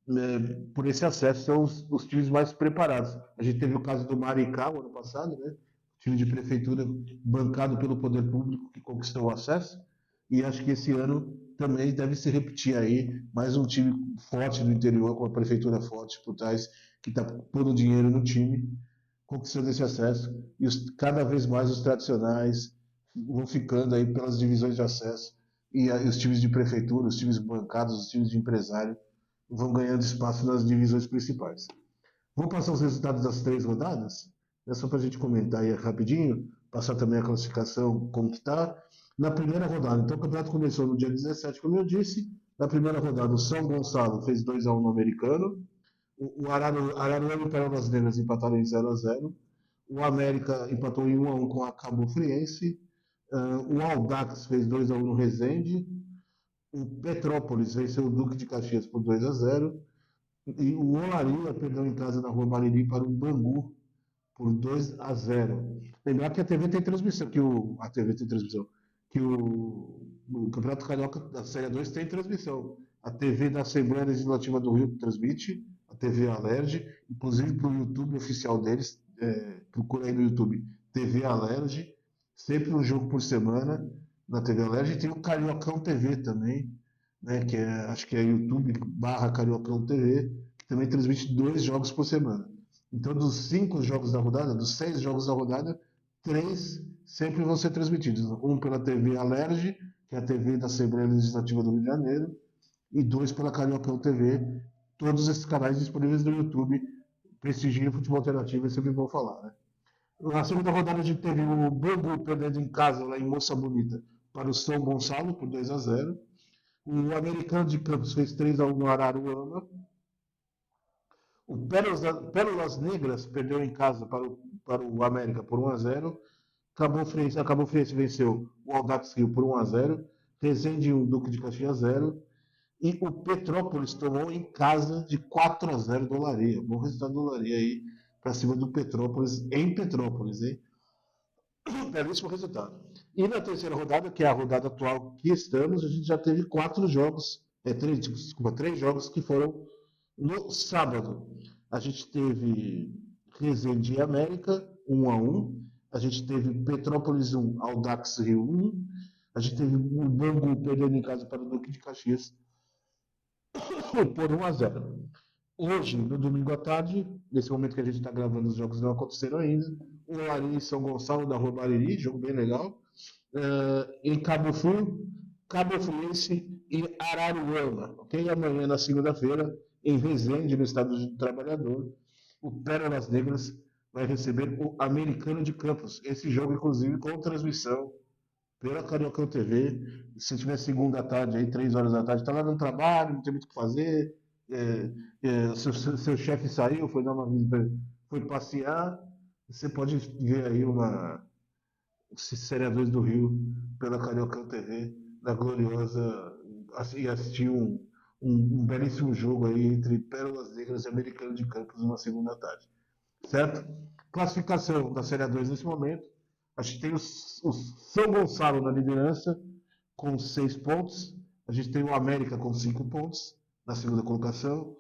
né, por esse acesso, são os times mais preparados. A gente teve o caso do Maricá, o ano passado, né? Time de prefeitura bancado pelo poder público que conquistou o acesso, e acho que esse ano também deve se repetir aí mais um time forte do interior, com a prefeitura forte por trás, que está pondo dinheiro no time, conquistando esse acesso, e cada vez mais os tradicionais vão ficando aí pelas divisões de acesso, e os times de prefeitura, os times bancados, os times de empresário vão ganhando espaço nas divisões principais. Vou passar os resultados das 3 rodadas, né, só para a gente comentar aí rapidinho, passar também a classificação, como que está. Na primeira rodada, então o campeonato começou no dia 17, como eu disse. Na primeira rodada, o São Gonçalo fez 2-1 no Americano. O Araruama e Pérolas Negras empataram em 0-0. O América empatou em 1-1 com a Cabo Friense. O Audax fez 2-1 no Resende. O Petrópolis venceu o Duque de Caxias por 2-0. E o Olaria perdeu em casa na Rua Bariri para o Bangu por 2-0. Lembrar que a TV tem transmissão, a TV tem transmissão, que o Campeonato Carioca da Série 2 tem transmissão. A TV da Assembleia Legislativa do Rio transmite, a TV Alerj, inclusive para o YouTube oficial deles, procura aí no YouTube, TV Alerj, sempre um jogo por semana na TV Alerj. E tem o Cariocão TV também, né, que acho que é YouTube/Cariocão TV, que também transmite 2 jogos por semana. Então, dos 5 jogos da rodada, dos 6 jogos da rodada, 3 sempre vão ser transmitidos. Um pela TV Alerj, que é a TV da Assembleia Legislativa do Rio de Janeiro, e 2 pela Cariocão TV. Todos esses canais disponíveis no YouTube. Prestigiem o futebol alternativo, é sempre bom falar, né? Na segunda rodada, a gente teve o Bangu perdendo em casa, lá em Moça Bonita, para o São Gonçalo, por 2-0. O Americano de Campos fez 3-1 no Araruama. O Pérolas Negras perdeu em casa para o América por 1-0. A Cabo Friense venceu o Audax Rio por 1-0. Resende 1, Duque de Caxias 0. E o Petrópolis tomou em casa de 4-0 do Olaria. Bom resultado do Olaria aí para cima do Petrópolis, em Petrópolis, hein? Belíssimo resultado. E na terceira rodada, que é a rodada atual que estamos, a gente já teve 3 jogos que foram no sábado. A gente teve Resende e América, 1-1. A gente teve Petrópolis 1, Audax Rio 1. A gente teve o Bangu perdendo em casa para o Duque de Caxias por 1-0. Hoje, no domingo à tarde, nesse momento que a gente está gravando, os jogos não aconteceram ainda. O Olaria e São Gonçalo da Rua Bariri, jogo bem legal. Em Cabo Frio, Cabo Friense e Araruama. Ok? E amanhã, na segunda-feira, em Resende, no Estado do Trabalhador, o Pérolas Negras vai receber o Americano de Campos. Esse jogo, inclusive, com transmissão pela Cariocão TV. Se tiver segunda à tarde, aí, 3 horas da tarde, está lá no trabalho, não tem muito o que fazer. Seu chefe saiu, foi dar uma visita, foi passear. Você pode ver aí esses Seriadores do Rio pela Cariocão TV, na gloriosa, e assistir um belíssimo jogo aí entre Pérolas Negras e Americano de Campos numa segunda tarde. certo? Classificação da Série A2 nesse momento. A gente tem o São Gonçalo na liderança, com 6 pontos. A gente tem o América com 5 pontos na segunda colocação.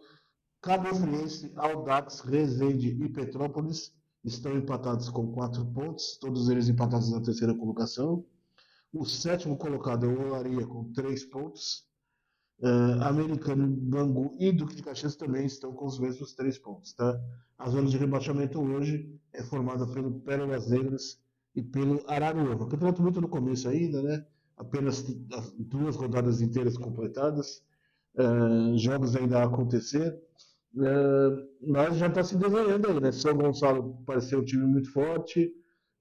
Cabo Friense, Audax, Resende e Petrópolis estão empatados com 4 pontos, todos eles empatados na terceira colocação. O sétimo colocado é o Olaria com 3 pontos. Americano, Bangu e Duque de Caxias também estão com os mesmos 3 pontos. Tá? A zona de rebaixamento hoje é formada pelo Pérolas Negras e pelo Araruama. O campeonato muito no começo ainda, né? Apenas 2 rodadas inteiras completadas, jogos ainda a acontecer, mas já está se desenhando aí, né? São Gonçalo pareceu um time muito forte,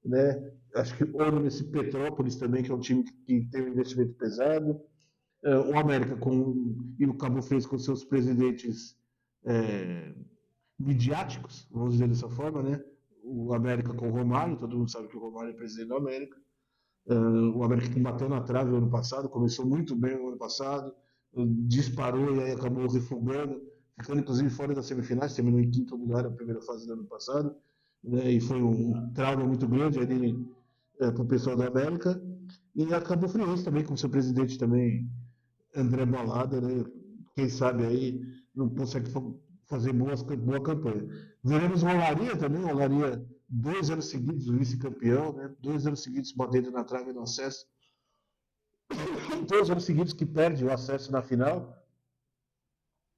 né? Acho que olho nesse Petrópolis também, que é um time que tem um investimento pesado. O América e o Cabo Friense com seus presidentes midiáticos, vamos dizer dessa forma, né? O América com o Romário, todo mundo sabe que o Romário é presidente do América. O América que bateu na trave no ano passado, começou muito bem no ano passado, disparou e aí acabou refugando, ficando inclusive fora das semifinais, terminou em 5º lugar na primeira fase do ano passado, né? E foi um trauma muito grande para o pessoal da América. E a Cabo Friense também, com seu presidente também, André Balada, né? Quem sabe aí não consegue fazer boa campanha. Veremos o Olaria também, o Olaria 2 anos seguidos vice-campeão, né? 2 anos seguidos batendo na trave no acesso, 2 anos seguidos que perde o acesso na final.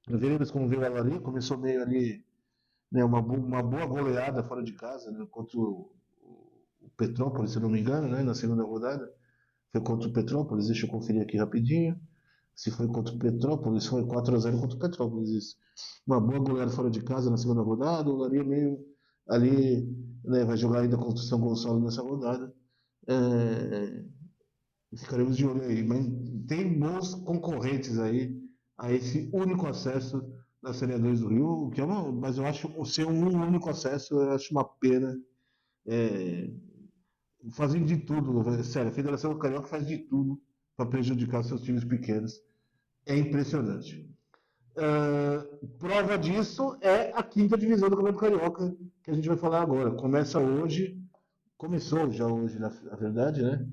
Veremos como veio o Olaria, começou meio ali, né, uma boa goleada fora de casa, né, contra o Petrópolis, se eu não me engano, né, na segunda rodada. Foi contra o Petrópolis, deixa eu conferir aqui rapidinho. Se foi contra o Petrópolis, foi 4-0 contra o Petrópolis. Isso. Uma boa goleada fora de casa na segunda rodada. O Olaria meio ali, né, vai jogar ainda contra o São Gonçalo nessa rodada. Ficaremos de olho aí. Mas tem bons concorrentes aí a esse único acesso da Série A2 do Rio, que mas eu acho ser um único acesso, eu acho uma pena. Fazem de tudo, sério, a Federação Carioca faz de tudo para prejudicar seus times pequenos. É impressionante. Prova disso é a 5ª divisão do Campeonato Carioca, que a gente vai falar agora. Começou já hoje, na verdade, né?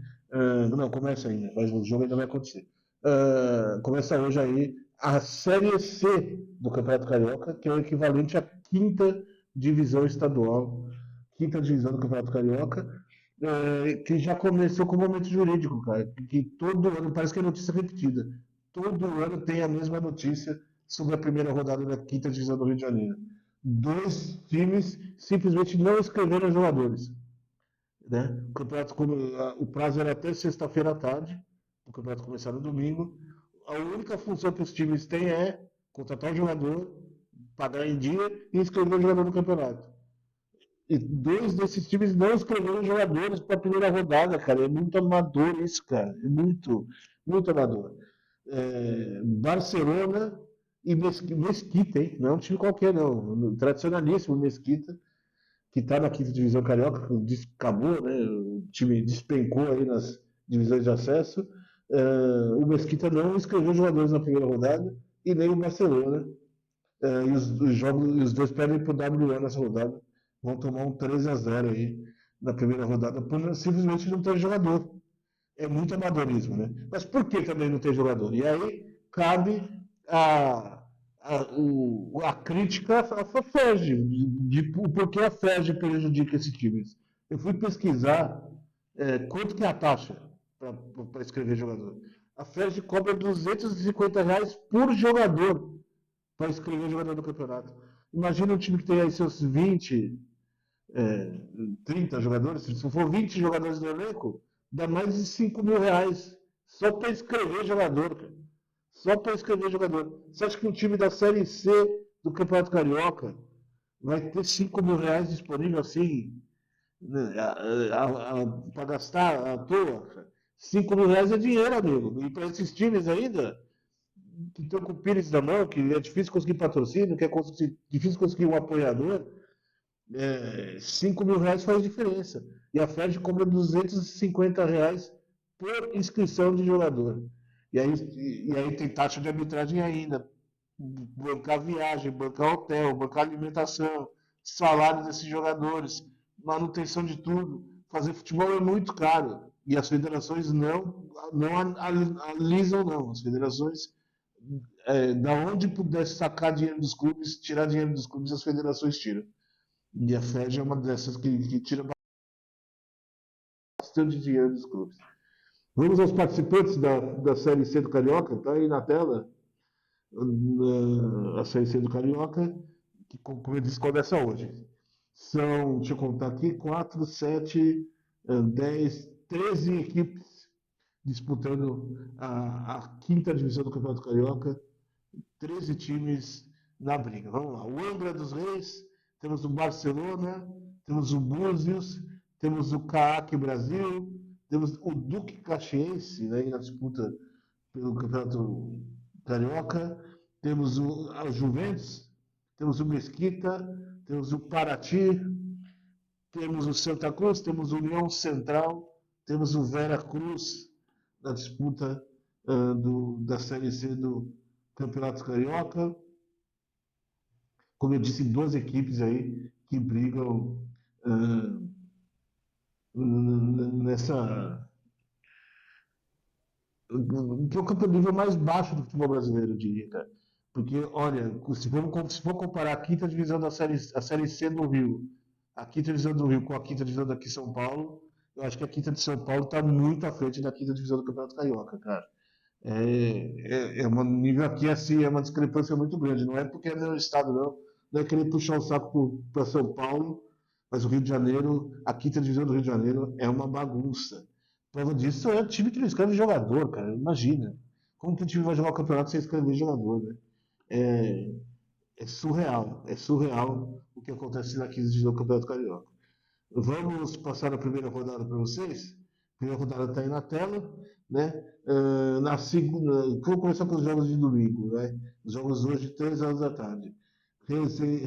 Não, começa ainda, mas o jogo ainda vai acontecer. Começa hoje aí a Série C do Campeonato Carioca, que é o equivalente à 5ª divisão estadual, 5ª divisão do Campeonato Carioca, que já começou com o momento jurídico, cara, que todo ano, parece que é notícia repetida, todo ano tem a mesma notícia sobre a primeira rodada da 5ª divisão do Rio de Janeiro. 2 times simplesmente não escreveram jogadores, né? O prazo era até sexta-feira à tarde, o campeonato começar no domingo. A única função que os times têm é contratar um jogador, pagar em dia e inscrever o jogador no campeonato. E 2 desses times não escreveram jogadores para a primeira rodada, cara. É muito amador isso, cara. É muito, muito amador. Barcelona e Mesquita, hein? Não é um time qualquer, não. Tradicionalíssimo Mesquita, que está na 5ª divisão carioca, acabou, né? O time despencou aí nas divisões de acesso. O Mesquita não escreveu jogadores na primeira rodada e nem o Barcelona. E os 2 perdem para o WA nessa rodada. Vão tomar um 3-0 aí na primeira rodada por simplesmente não ter jogador. É muito amadorismo, né? Mas por que também não ter jogador? E aí cabe a crítica à FERJ, de por que a FERJ prejudica esses times. Eu fui pesquisar quanto que é a taxa para escrever jogador. A FERJ cobra R$250 por jogador para escrever jogador do campeonato. Imagina um time que tem aí seus 20, 30 jogadores, se for 20 jogadores no elenco, dá mais de R$5.000 só para escrever jogador, cara. Só para escrever jogador. Você acha que um time da Série C do Campeonato Carioca vai ter R$5.000 disponível assim, para gastar à toa? R$5.000 é dinheiro, amigo. E para esses times ainda, que estão com o Pires na mão, que é difícil conseguir patrocínio, que é difícil conseguir um apoiador, R$5.000 faz diferença. E a FERJ cobra R$250 por inscrição de jogador. E aí tem taxa de arbitragem ainda, bancar viagem, bancar hotel, bancar alimentação. salário desses jogadores, manutenção de tudo. Fazer futebol é muito caro. E as federações não alisam, não. As federações, da onde pudesse sacar dinheiro dos clubes, tirar dinheiro dos clubes, as federações tiram. E a FED é uma dessas que tira bastante dinheiro dos clubes. Vamos aos participantes da Série C do Carioca, tá aí na tela. A Série C do Carioca, que, como eu disse, começa hoje. São, deixa eu contar aqui, 4, 7, 10, 13 equipes disputando a quinta divisão do Campeonato Carioca. 13 times na briga. Vamos lá. O Angra dos Reis, temos o Barcelona, temos o Búzios, temos o CAAC Brasil, temos o Duque Caxiense, né, na disputa pelo Campeonato Carioca, temos a Juventus, temos o Mesquita, temos o Paraty, temos o Santa Cruz, temos o União Central, temos o Vera Cruz na disputa da Série C do Campeonato Carioca. Como eu disse, 12 equipes aí que brigam nessa... que é o nível mais baixo do futebol brasileiro, eu diria, cara. Porque, olha, se for comparar a quinta divisão a Série C do Rio, a quinta divisão do Rio com a quinta divisão daqui de São Paulo, eu acho que a quinta de São Paulo está muito à frente da quinta divisão do Campeonato Carioca, cara. Um nível aqui, assim, é uma discrepância muito grande. Não é porque é meu estado, não. Não é querer puxar o saco para São Paulo, mas o Rio de Janeiro, a quinta divisão do Rio de Janeiro é uma bagunça. Prova disso é o time que não escreve jogador, cara. Imagina. Como que o time vai jogar o campeonato sem escrever jogador, né? É surreal. É surreal o que acontece na quinta divisão do Campeonato Carioca. Vamos passar a primeira rodada para vocês. A primeira rodada está aí na tela, né? Na segunda, vamos começar pelos jogos de domingo, né? Os jogos hoje, 3 horas da tarde.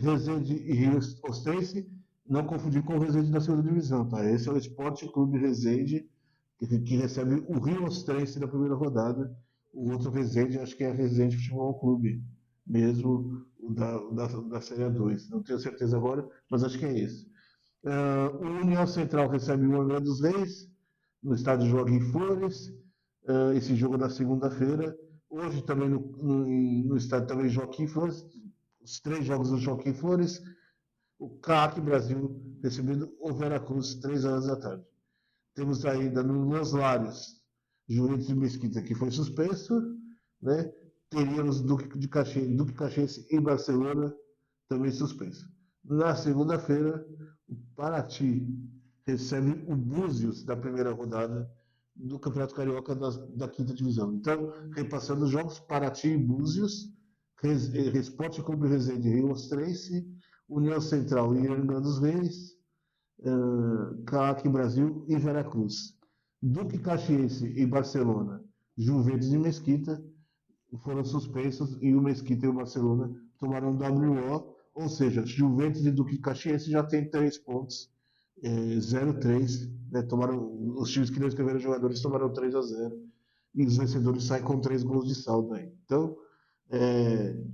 Resende e Rio Ostrense, não confundir com o Resende da segunda divisão, tá? Esse é o Esporte Clube Resende, que recebe o Rio Ostrense na primeira rodada. O outro Resende, acho que é Resende Futebol Clube, mesmo o da Série A2. Não tenho certeza agora, mas acho que é esse. O União Central recebe o Angra dos Reis, no estádio Joaquim Flores. Esse jogo é na segunda-feira. Hoje também no estádio também Joaquim Flores. Os 3 jogos do Joaquim Flores. O CAAC Brasil recebendo o Vera Cruz, 3 horas da tarde. Temos ainda no Los Lários, Juventus de Mesquita, que foi suspenso, né? Teríamos Duque Caxiense e Barcelona, também suspenso. Na segunda-feira, o Paraty recebe o Búzios da primeira rodada do Campeonato Carioca da quinta divisão. Então, repassando os jogos, Paraty e Búzios, Esporte Clube Resende e Rio Ostrense, União Central e Angra dos Reis, CAAC Brasil e Vera Cruz. Duque Caxiense e Barcelona, Juventus e Mesquita foram suspensos, e o Mesquita e o Barcelona tomaram WO, ou seja, Juventus e Duque Caxiense já tem 3 pontos, 0-3, né? Os times que não escreveram jogadores tomaram 3-0, e os vencedores saem com 3 gols de saldo aí. Então,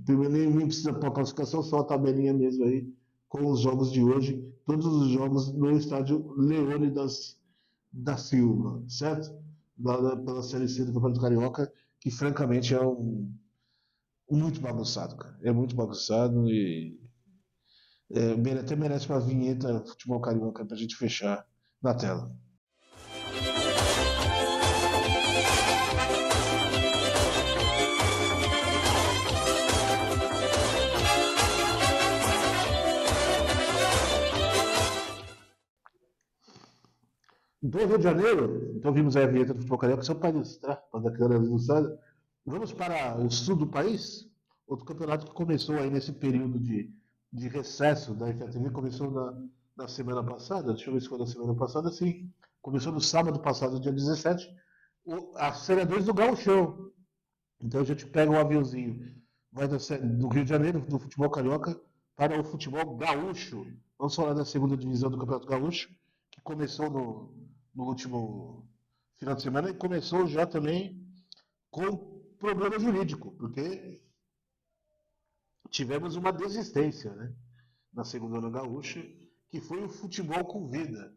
primeiro nem precisa pôr a classificação, só a tabelinha mesmo aí, com os jogos de hoje, todos os jogos no estádio Leônidas da Silva, certo? Pela Série C do Campeonato Carioca, que francamente é muito bagunçado, cara. É muito bagunçado e até merece uma vinheta Futebol Carioca pra gente fechar na tela. Do Rio de Janeiro, então vimos aí a vinheta do Futebol Carioca, só para ilustrar, para dar aquela ilustrada. Vamos para o sul do país, outro campeonato que começou aí nesse período de recesso da FATV, começou na semana passada, deixa eu ver se foi na semana passada, sim, começou no sábado passado, dia 17, a Série 2 do Gauchão. Então a gente pega um aviãozinho, vai do Rio de Janeiro, do futebol carioca, para o futebol gaúcho. Vamos falar da segunda divisão do Campeonato Gaúcho, que começou no último final de semana e começou já também com problema jurídico, porque tivemos uma desistência, né? na segunda gaúcha, que foi o futebol com vida.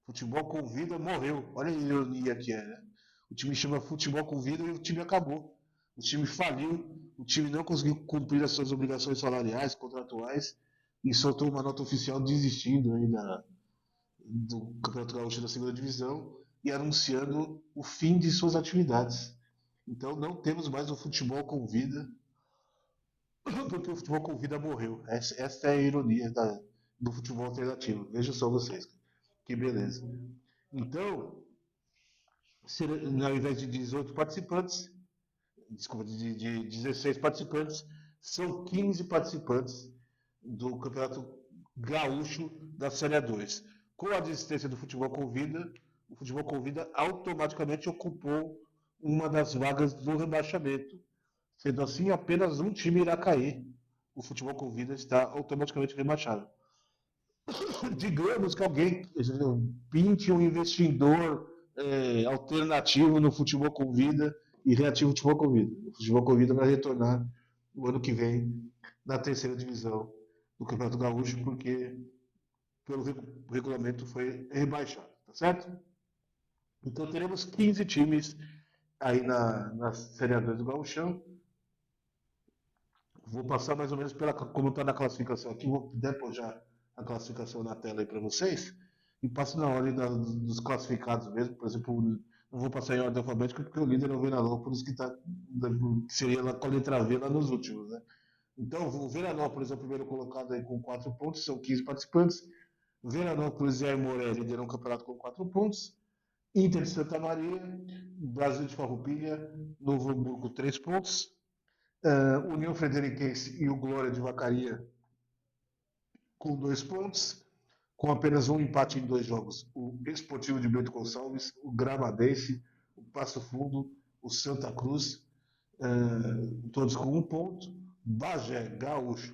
Futebol com vida morreu. Olha a ironia que é, né? O time chama futebol com vida e o time acabou. O time faliu, o time não conseguiu cumprir as suas obrigações salariais, contratuais, e soltou uma nota oficial desistindo aí do Campeonato Gaúcho da segunda divisão e anunciando o fim de suas atividades. Então não temos mais o futebol com vida, porque o futebol com vida morreu. Essa é a ironia do futebol alternativo. Vejam só vocês, que beleza. Então, ao invés de 18 participantes, desculpa, de 16 participantes, são 15 participantes do Campeonato Gaúcho da Série A2. Com a desistência do futebol com vida, o futebol com vida automaticamente ocupou uma das vagas do rebaixamento. Sendo assim, apenas um time irá cair. O futebol com vida está automaticamente rebaixado. Digamos que alguém pinte um investidor alternativo no futebol com vida e reative o futebol com vida. O futebol com vida vai retornar no ano que vem na terceira divisão do Campeonato Gaúcho, porque pelo regulamento foi rebaixado, tá certo? Então teremos 15 times aí na Série A2 do Gauchão. Vou passar mais ou menos como está na classificação aqui, vou depois já a classificação na tela aí para vocês, e passo na ordem dos classificados mesmo. Por exemplo, não vou passar em ordem alfabética porque o líder é o Veranópolis, que seria lá com a letra V lá nos últimos, né? Então, o Veranópolis é o primeiro colocado aí com 4 pontos, são 15 participantes. Veranópolis e Aimoré lideram o campeonato com 4 pontos. Inter de Santa Maria, Brasil de Farroupilha, Novo Hamburgo 3 pontos. União Frederiquense e o Glória de Vacaria com 2 pontos, com apenas um empate em 2 jogos. O Esportivo de Bento Gonçalves, o Gramadense, o Passo Fundo, o Santa Cruz, todos com 1 ponto. Bagé, Gaúcho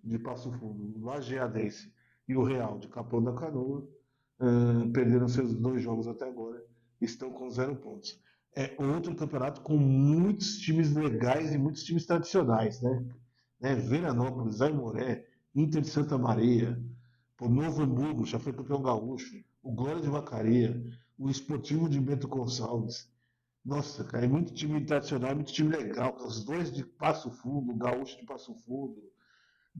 de Passo Fundo, Lajeadense e o Real de Capão da Canoa perderam seus 2 jogos até agora, estão com 0 pontos. É outro campeonato com muitos times legais e muitos times tradicionais, né? Veranópolis, Aimoré, Inter de Santa Maria, o Novo Hamburgo já foi campeão gaúcho, o Glória de Vacaria, o Esportivo de Bento Gonçalves. Nossa, cara, é muito time tradicional, muito time legal. Os 2 de Passo Fundo, o Gaúcho de Passo Fundo,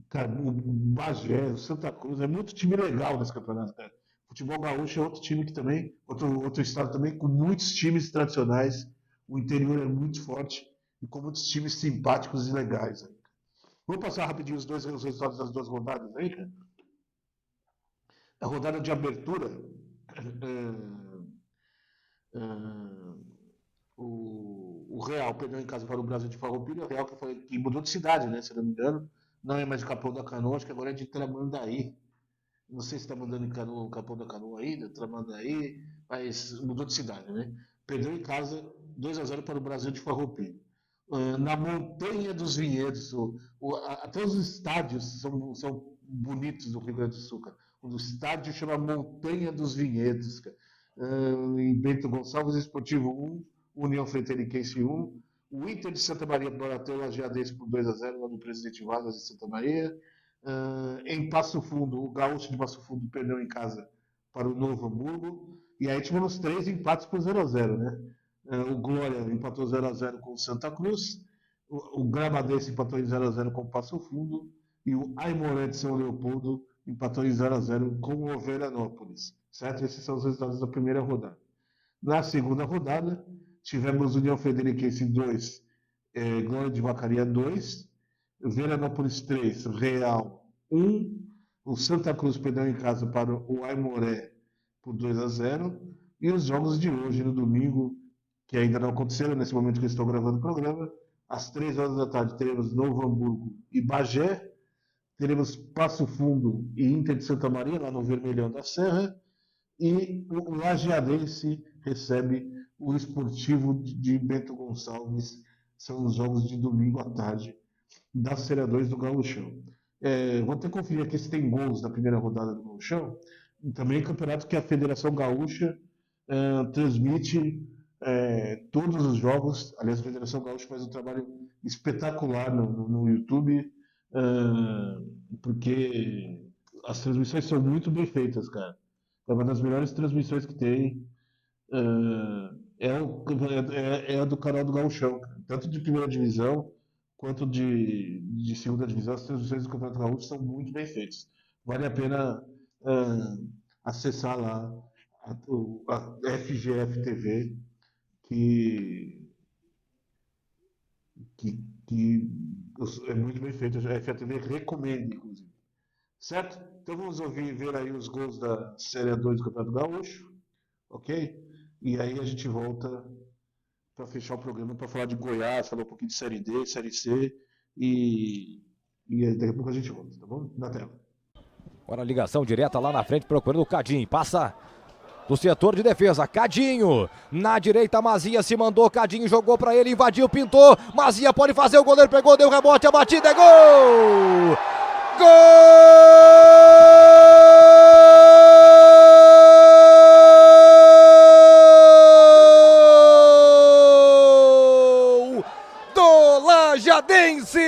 cara, o Bagé, o Santa Cruz, é muito time legal nesse campeonato, cara. Futebol gaúcho é outro time que também, outro estado também, com muitos times tradicionais. O interior é muito forte e com muitos times simpáticos e legais. Vamos passar rapidinho os resultados das 2 rodadas aí, cara. A rodada de abertura, o Real perdeu em casa para o Brasil de Farroupilha. O Real que mudou de cidade, né? Se não me engano, não é mais de Capão da Canoa, acho que agora é de Tramandaí. Não sei se está mandando em Capão da Canoa ainda, Tramandaí, mas mudou de cidade, né? Perdeu em casa 2-0 para o Brasil de Farroupilha. Na Montanha dos Vinhedos, até os estádios são bonitos do Rio Grande do Sul, cara. O estádio chama Montanha dos Vinhedos, cara. Em Bento Gonçalves, Esportivo 1, União Frederiquense 1, o Inter de Santa Maria bateu o Lajeadense por 2-0 lá no Presidente Vargas de Santa Maria. Em Passo Fundo, o Gaúcho de Passo Fundo perdeu em casa para o Novo Hamburgo. E aí tivemos 3 empates por 0-0, né? O Glória empatou 0-0 com o Santa Cruz. O Gramadense empatou em 0-0 com o Passo Fundo. E o Aimoré de São Leopoldo empatou em 0-0 com o Veranópolis. Certo? Esses são os resultados da primeira rodada. Na segunda rodada, tivemos União Frederiquense 2, Glória de Vacaria 2, Veranópolis 3, Real 1, o Santa Cruz perdeu em casa para o Aimoré por 2-0, e os jogos de hoje, no domingo, que ainda não aconteceram nesse momento que eu estou gravando o programa, às 3 horas da tarde teremos Novo Hamburgo e Bagé, teremos Passo Fundo e Inter de Santa Maria, lá no Vermelhão da Serra, e o Lajeadense recebe o Esportivo de Bento Gonçalves. São os jogos de domingo à tarde da Série A2 do Gauchão. Vou até conferir aqui se tem gols na primeira rodada do Gauchão. Também campeonato que a Federação Gaúcha transmite todos os jogos. Aliás, a Federação Gaúcha faz um trabalho espetacular no YouTube. porque as transmissões são muito bem feitas, cara. É uma das melhores transmissões que tem. É a do canal do Gauchão, cara. Tanto de primeira divisão quanto de segunda divisão. As transmissões do Campeonato Gaúcho são muito bem feitas. Vale a pena acessar lá a FGF TV, que, que é muito bem feita. A FGF TV recomenda, inclusive. Certo? Então vamos ver aí os gols da Série A2 do Campeonato Gaúcho, ok? E aí a gente volta para fechar o programa para falar de Goiás, falar um pouquinho de Série D, Série C e daqui a pouco a gente volta, tá bom? Na tela. Agora a ligação direta lá na frente procurando o Cadinho, passa do setor de defesa, Cadinho, na direita Mazia se mandou, Cadinho jogou pra ele, invadiu, pintou, Mazia pode fazer, o goleiro pegou, deu rebote, a batida é gol! Gol! Do Lajadense!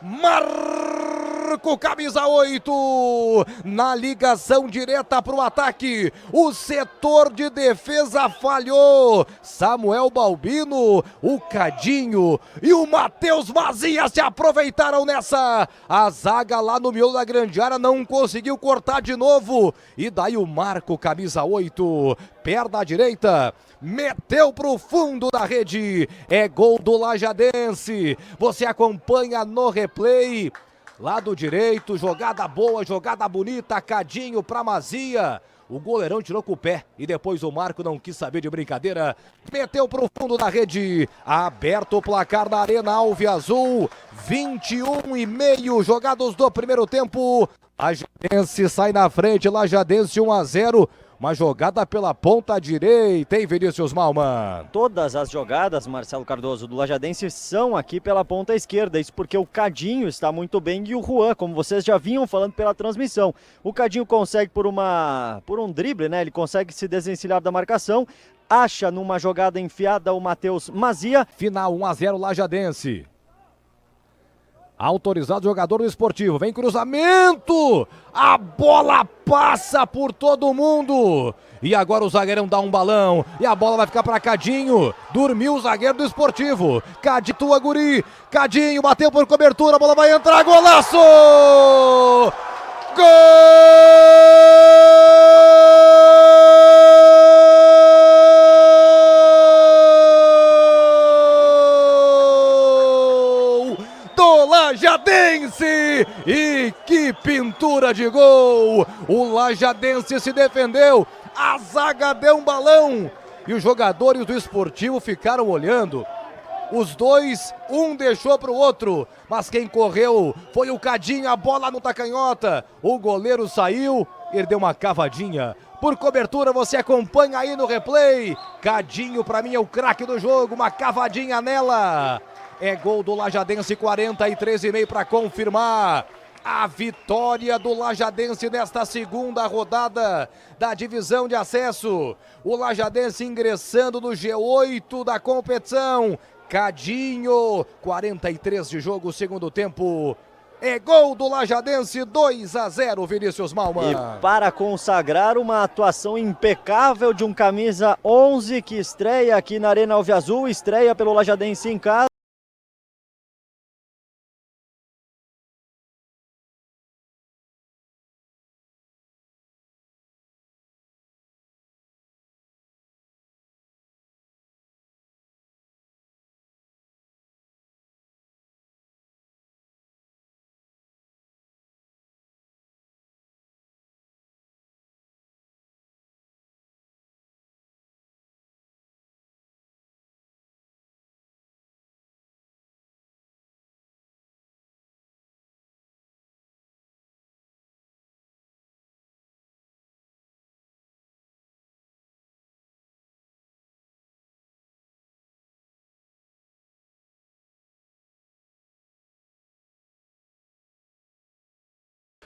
Marco, camisa 8, na ligação direta para o ataque, o setor de defesa falhou, Samuel Balbino, o Cadinho e o Matheus Mazia se aproveitaram nessa, a zaga lá no miolo da grande área não conseguiu cortar de novo, e daí o Marco, camisa 8, perna direita, meteu pro fundo da rede, é gol do Lajadense, você acompanha no replay, lado direito, jogada boa, jogada bonita, Cadinho pra Mazia, o goleirão tirou com o pé e depois o Marco não quis saber de brincadeira, meteu pro fundo da rede, aberto o placar na Arena Alviazul, 21:30 jogados do primeiro tempo, Lajadense sai na frente, Lajadense 1-0, uma jogada pela ponta direita, hein, Vinícius Malman? Todas as jogadas, Marcelo Cardoso, do Lajadense são aqui pela ponta esquerda, isso porque o Cadinho está muito bem e o Juan, como vocês já vinham falando pela transmissão. O Cadinho consegue por um drible, né? Ele consegue se desvencilhar da marcação, acha numa jogada enfiada o Matheus Mazia. Final 1-0 Lajadense. Autorizado o jogador do Esportivo, vem cruzamento, a bola passa por todo mundo, e agora o zagueirão dá um balão, e a bola vai ficar para Cadinho, dormiu o zagueiro do Esportivo, Cadinho, tua guri, Cadinho bateu por cobertura, a bola vai entrar, golaço! Gol! Lajadense, e que pintura de gol, o Lajadense se defendeu, a zaga deu um balão e os jogadores do Esportivo ficaram olhando, os dois, um deixou para o outro, mas quem correu foi o Cadinho, a bola no canhota, o goleiro saiu, ele deu uma cavadinha, por cobertura você acompanha aí no replay, Cadinho para mim é o craque do jogo, uma cavadinha nela. É gol do Lajadense, 43,5 para confirmar a vitória do Lajadense nesta segunda rodada da divisão de acesso. O Lajadense ingressando no G8 da competição. Cadinho, 43 de jogo, segundo tempo. É gol do Lajadense, 2-0, Vinícius Malman. E para consagrar uma atuação impecável de um camisa 11 que estreia aqui na Arena Alviazul, estreia pelo Lajadense em casa.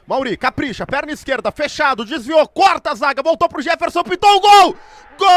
Mauri, capricha, perna esquerda, fechado, desviou, corta a zaga, voltou pro Jefferson, pintou o gol! Gol!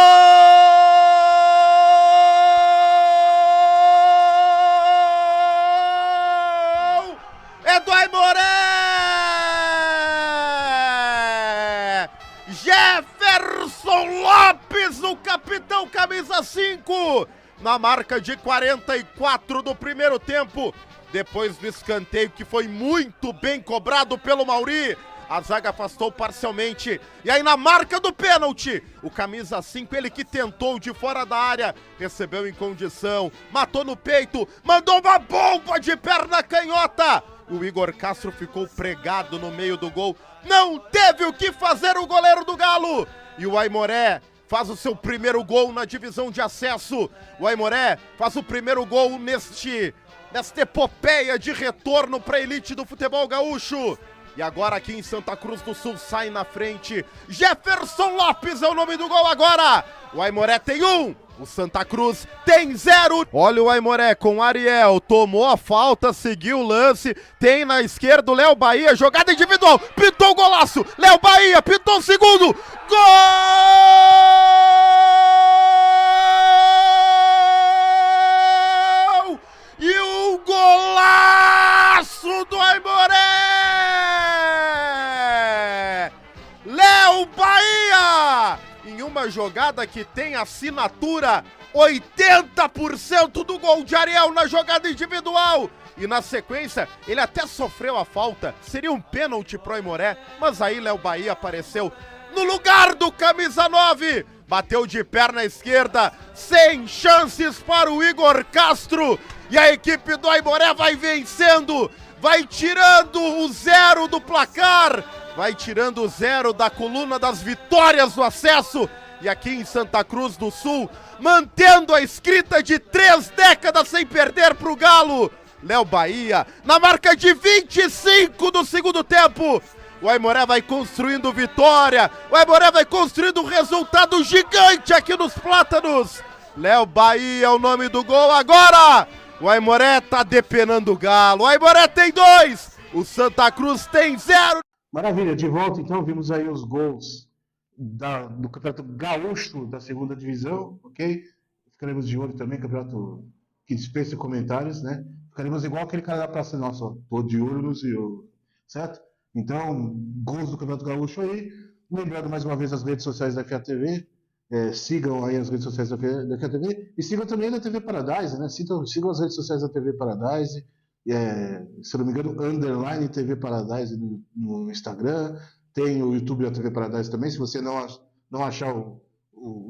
Jefferson Lopes, o capitão camisa 5, na marca de 44 do primeiro tempo, depois do escanteio que foi muito bem cobrado pelo Mauri. A zaga afastou parcialmente. E aí na marca do pênalti, o camisa 5, ele que tentou de fora da área, recebeu em condição, matou no peito, mandou uma bomba de perna canhota. O Igor Castro ficou pregado no meio do gol. Não teve o que fazer o goleiro do Galo. E o Aimoré faz o seu primeiro gol na divisão de acesso. O Aimoré faz o primeiro gol nesta epopeia de retorno para a elite do futebol gaúcho. E agora aqui em Santa Cruz do Sul sai na frente. Jefferson Lopes é o nome do gol agora. O Aimoré tem 1, o Santa Cruz tem 0. Olha o Aimoré com o Ariel, tomou a falta, seguiu o lance. Tem na esquerda o Léo Bahia, jogada individual, pintou o golaço. Léo Bahia, pintou o segundo. Gol! E o golaço do Aimoré! Léo Bahia! Em uma jogada que tem assinatura 80% do gol de Ariel na jogada individual. E na sequência, ele até sofreu a falta. Seria um pênalti pro Aimoré, mas aí Léo Bahia apareceu no lugar do camisa 9. Bateu de perna esquerda, sem chances para o Igor Castro. E a equipe do Aimoré vai vencendo, vai tirando o 0 do placar, vai tirando o 0 da coluna das vitórias do acesso. E aqui em Santa Cruz do Sul, mantendo a escrita de 3 décadas sem perder para o Galo. Léo Bahia, na marca de 25 do segundo tempo. O Aimoré vai construindo vitória, o Aimoré vai construindo um resultado gigante aqui nos Plátanos. Léo Bahia é o nome do gol agora. O Aimoré tá depenando o Galo. O Aimoré tem 2, o Santa Cruz tem 0. Maravilha, de volta então, vimos aí os gols do Campeonato Gaúcho da segunda divisão, ok? Ficaremos de olho também, campeonato que dispensa comentários, né? Ficaremos igual aquele cara da Praça Nossa, ó, tô de olho no senhor, certo? Então, gols do Campeonato Gaúcho aí. Lembrando mais uma vez as redes sociais da FATV. Sigam aí as redes sociais da FATV e sigam também da TV Paradise, né? Sigam as redes sociais da TV Paradise, se não me engano, _ TV Paradise no Instagram. Tem o YouTube da TV Paradise também. Se você não achar o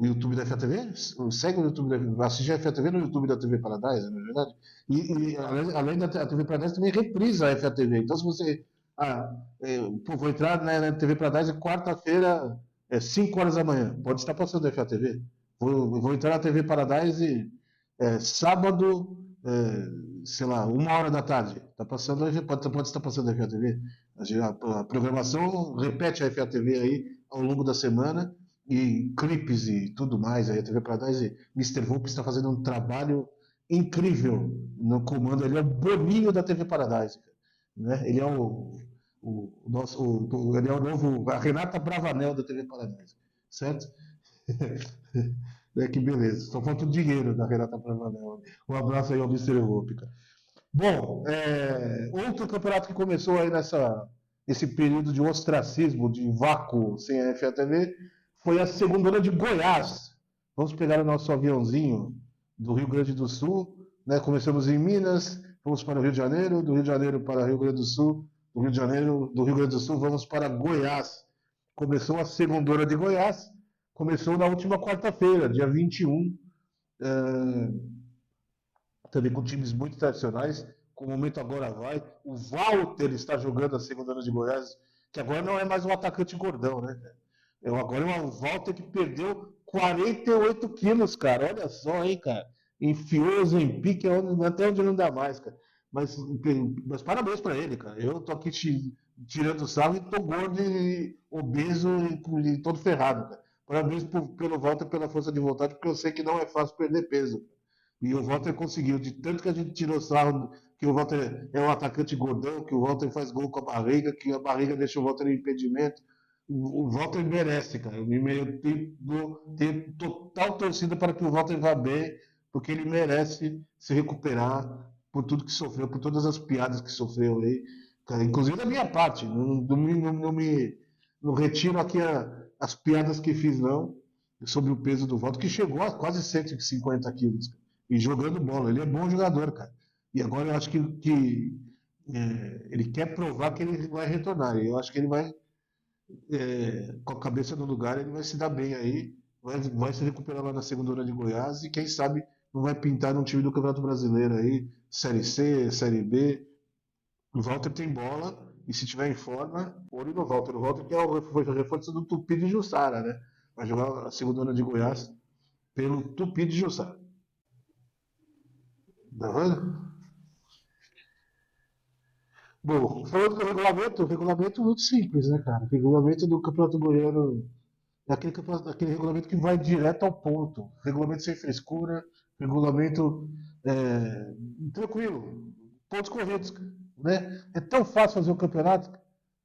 YouTube da FATV, segue o YouTube assiste a FATV no YouTube da TV Paradise, não é verdade? E além da TV Paradise também reprisa a FATV. Então se você vou entrar na TV Paradise quarta-feira, 5 horas da manhã. Pode estar passando a FATV. Vou entrar na TV Paradise sábado, sei lá, 1h da tarde. Tá passando, pode estar passando a FATV. A programação repete a FATV aí ao longo da semana. E clipes e tudo mais. Aí a TV Paradise, Mr. Volpe está fazendo um trabalho incrível no comando. Ele é o Boninho da TV Paradise. Né? Ele é ele é o novo, a Renata Bravanel da TV Paradise, certo? Que beleza, só falta o dinheiro da Renata Bravanel. Um abraço aí ao Mr. Volpe. Bom, outro campeonato que começou aí nesse período de ostracismo, de vácuo sem a FATV, foi a segundona de Goiás. Vamos pegar o nosso aviãozinho do Rio Grande do Sul, né? Começamos em Minas, vamos para o Rio de Janeiro, do Rio de Janeiro para o Rio Grande do Sul, do Rio Grande do Sul vamos para Goiás. Começou a segundona de Goiás, começou na última quarta-feira, dia 21, também com times muito tradicionais, com o momento agora vai. O Walter está jogando a segundona de Goiás, que agora não é mais um atacante gordão, né? Agora é uma Walter que perdeu 48 quilos, cara. Olha só, hein, cara. Enfiou o Zempic até onde não dá mais, cara. Mas parabéns pra ele, cara. Eu tô aqui tirando sarro e tô gordo e obeso e todo ferrado, cara. Parabéns pelo Walter, pela força de vontade, porque eu sei que não é fácil perder peso. E o Walter conseguiu. De tanto que a gente tirou sarro que o Walter é um atacante gordão, que o Walter faz gol com a barriga, que a barriga deixa o Walter em impedimento. O Walter merece, cara. Eu tenho total torcida para que o Walter vá bem, porque ele merece se recuperar por tudo que sofreu, por todas as piadas que sofreu aí. Cara, inclusive da minha parte. Não retiro aqui as piadas que fiz não, sobre o peso do Walter, que chegou a quase 150 quilos, e jogando bola. Ele é bom jogador, cara. E agora eu acho que ele quer provar que ele vai retornar. E eu acho que ele vai, com a cabeça no lugar, ele vai se dar bem aí, vai se recuperar lá na segunda hora de Goiás e quem sabe não vai pintar num time do Campeonato Brasileiro aí, Série C, Série B. O Walter tem bola e se tiver em forma, olho no Walter. O Walter que foi o reforço do Tupi de Jussara, né? Vai jogar a segunda hora de Goiás pelo Tupi de Jussara. Tá vendo? Bom, falando do regulamento, o regulamento é muito simples, né, cara? O regulamento do Campeonato Goiano é aquele regulamento que vai direto ao ponto. Regulamento sem frescura, regulamento tranquilo, pontos corretos, né? É tão fácil fazer um campeonato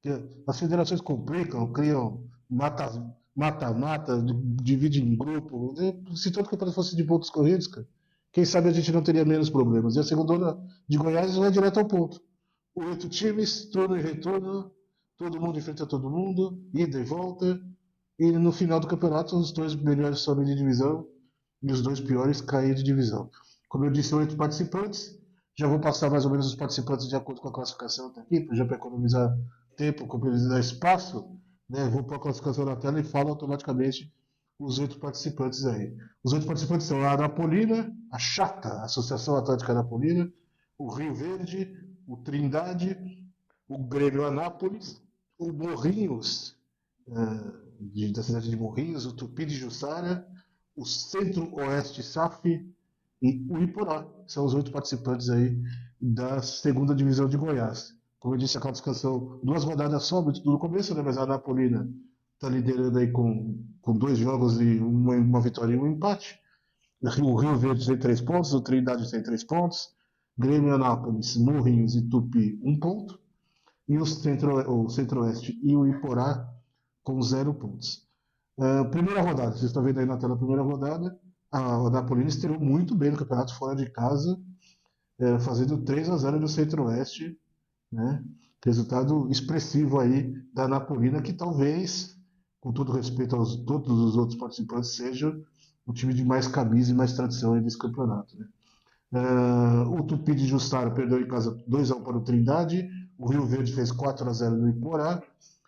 que as federações complicam, criam mata-mata, dividem em grupo. Se todo campeonato fosse de pontos corridos, cara, quem sabe a gente não teria menos problemas. E a segunda hora de Goiás vai direto ao ponto. 8 times, turno e retorno, todo mundo enfrenta todo mundo, ida e volta. E no final do campeonato, os 2 melhores sobem de divisão e os 2 piores caem de divisão. Como eu disse, 8 participantes. Já vou passar mais ou menos os participantes de acordo com a classificação tá aqui, já para economizar tempo, economizar espaço. Né? Vou pôr a classificação na tela e falo automaticamente os 8 participantes aí. Os 8 participantes são a Anapolina, a Chata, a Associação Atlética Anapolina, o Rio Verde, o Trindade, o Grêmio Anápolis, o Morrinhos, da cidade de Morrinhos, o Tupi de Jussara, o Centro-Oeste SAF e o Iporá. São os 8 participantes aí da segunda divisão de Goiás. Como eu disse, a classificação, 2 rodadas só, muito no começo, né? Mas a Anapolina está liderando aí com 2 jogos e uma vitória e um empate. O Rio Verde tem 3 pontos, o Trindade tem 3 pontos, Grêmio Anápolis, Morrinhos e Tupi 1 ponto, e o Centro-Oeste e o Iporá com 0 pontos. Primeira rodada, vocês estão vendo aí na tela a primeira rodada, a Anapolina estreou muito bem no campeonato fora de casa, fazendo 3-0 no Centro-Oeste, né? Resultado expressivo aí da Anapolina, que talvez, com todo respeito a todos os outros participantes, seja o time de mais camisa e mais tradição aí desse campeonato, né? O Tupi de Jussara perdeu em casa 2-1 para o Trindade, o Rio Verde fez 4-0 no Iporá,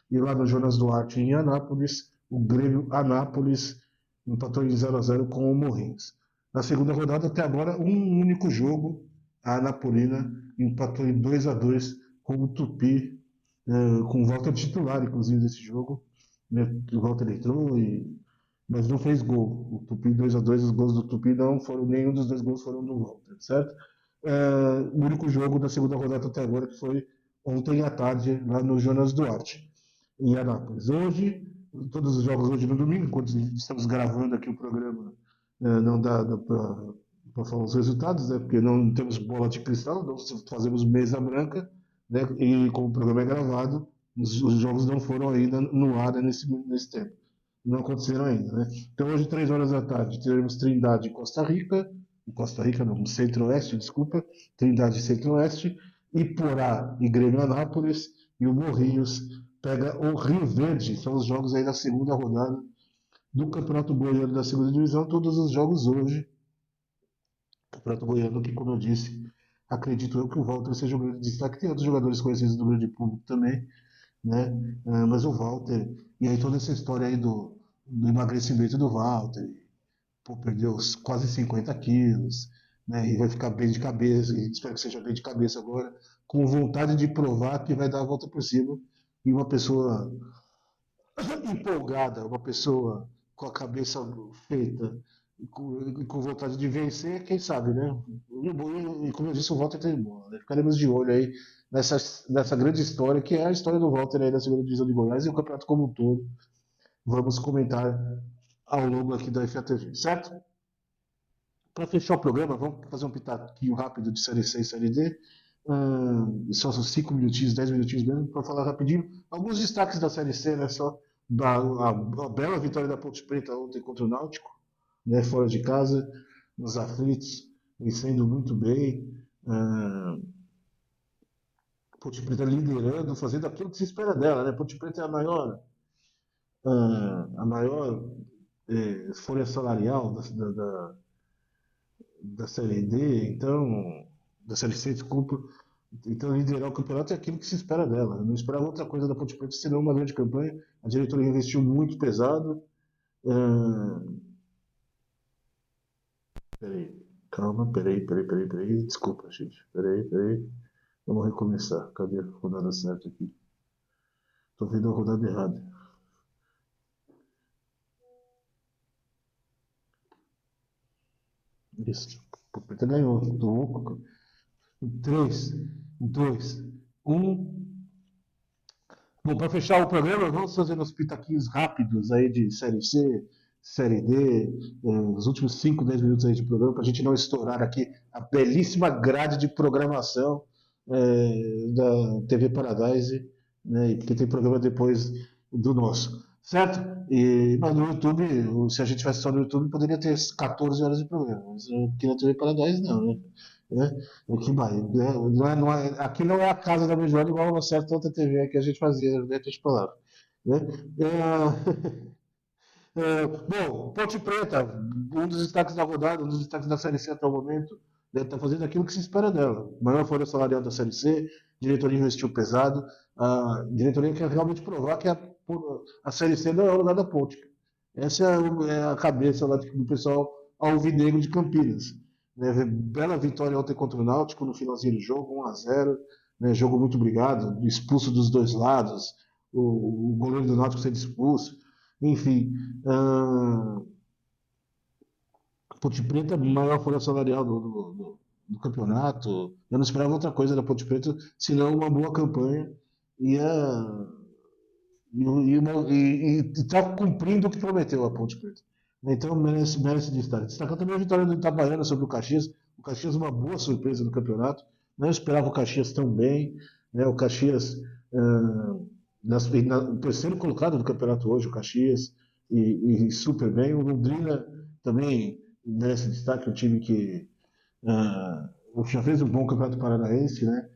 e lá no Jonas Duarte em Anápolis, o Grêmio Anápolis empatou em 0-0 com o Morrinhos. Na segunda rodada, até agora, um único jogo, a Anapolina empatou em 2-2 com o Tupi, com o Walter titular, inclusive, desse jogo. Né? O Walter entrou, mas não fez gol. O Tupi 2-2, os gols do Tupi não foram, nenhum dos 2 gols foram do Walter, certo? O único jogo da segunda rodada até agora que foi ontem à tarde, lá no Jonas Duarte, em Anápolis. Hoje, todos os jogos hoje no domingo, enquanto estamos gravando aqui o programa, não dá para falar os resultados, né? Porque não temos bola de cristal, não fazemos mesa branca, né? E como o programa é gravado, os jogos não foram ainda no ar nesse tempo. Não aconteceram ainda, né? Então hoje, 3 horas da tarde, teremos Trindade e Costa Rica, Centro-Oeste, desculpa, Trindade e Centro-Oeste, Iporá e Grêmio Anápolis, e o Morrinhos pega o Rio Verde. São os jogos aí da segunda rodada do Campeonato Goiano da segunda divisão, todos os jogos hoje. Campeonato Goiano que, como eu disse, acredito eu que o Walter seja um grande destaque. Tem outros jogadores conhecidos do grande público também, né? Mas o Walter, e aí toda essa história aí do emagrecimento do Walter, perdeu quase 50 quilos, né? E vai ficar bem de cabeça, e espero que seja bem de cabeça agora, com vontade de provar que vai dar a volta por cima, e uma pessoa empolgada, uma pessoa com a cabeça feita, e com vontade de vencer, quem sabe, né? E como eu disse, o Walter tem bola, né? Ficaremos de olho aí nessa grande história, que é a história do Walter aí da segunda divisão de Goiás e o campeonato como um todo. Vamos comentar ao longo aqui da FATV, certo? Para fechar o programa, vamos fazer um pitaquinho rápido de Série C e Série D. Só são 5 minutinhos, 10 minutinhos mesmo, para falar rapidinho. Alguns destaques da Série C, né? Só a bela vitória da Ponte Preta ontem contra o Náutico, né? Fora de casa, nos aflitos, vencendo muito bem. Ponte Preta liderando, fazendo aquilo que se espera dela, né? Ponte Preta é a maior a maior folha salarial da Série D, então, da Série C, desculpa. Então, liderar o campeonato é aquilo que se espera dela. Eu não esperava outra coisa da Ponte Preta, senão uma grande campanha. A diretoria investiu muito pesado. Peraí, calma, peraí. Desculpa, gente. Peraí. Vamos recomeçar. Cadê a rodada certa aqui? Tô vendo a rodada errada. Isso. O Preta ganhou. Tô louco. 3, 2, 1. Bom, para fechar o programa, vamos fazer uns pitaquinhos rápidos aí de Série C, Série D, os últimos 5, 10 minutos aí de programa, para a gente não estourar aqui a belíssima grade de programação da TV Paradise, né, porque tem programa depois do nosso, certo? Mas no YouTube, se a gente tivesse só no YouTube, poderia ter 14 horas de programa, mas aqui na TV Paradise não, né? Aqui vai, aqui não é a casa da Major igual uma certa outra TV que a gente fazia, né, que a gente falava, né? Bom, Ponte Preta, um dos destaques da rodada, um dos destaques da Série C até o momento, está fazendo aquilo que se espera dela. Maior folha salarial da Série C, diretoria investiu pesado, a diretoria quer realmente provar que a Série C não é o lugar da Ponte. Essa é a cabeça lá do pessoal alvinegro de Campinas. Né? Bela vitória ontem contra o Náutico no finalzinho do jogo, 1-0, né? Jogo muito brigado, expulso dos dois lados, o goleiro do Náutico sendo expulso, enfim. Ponte Preta, maior folha salarial do campeonato. Eu não esperava outra coisa da Ponte Preta, senão uma boa campanha e está cumprindo o que prometeu a Ponte Preta. Então merece destaque. Destacar também a vitória do Itabaiana sobre o Caxias. O Caxias uma boa surpresa no campeonato. Não esperava o Caxias tão bem. Né? O Caxias, o terceiro colocado do campeonato hoje, o Caxias, e super bem. O Londrina também merece destaque, um time que já fez um bom campeonato paranaense. Né?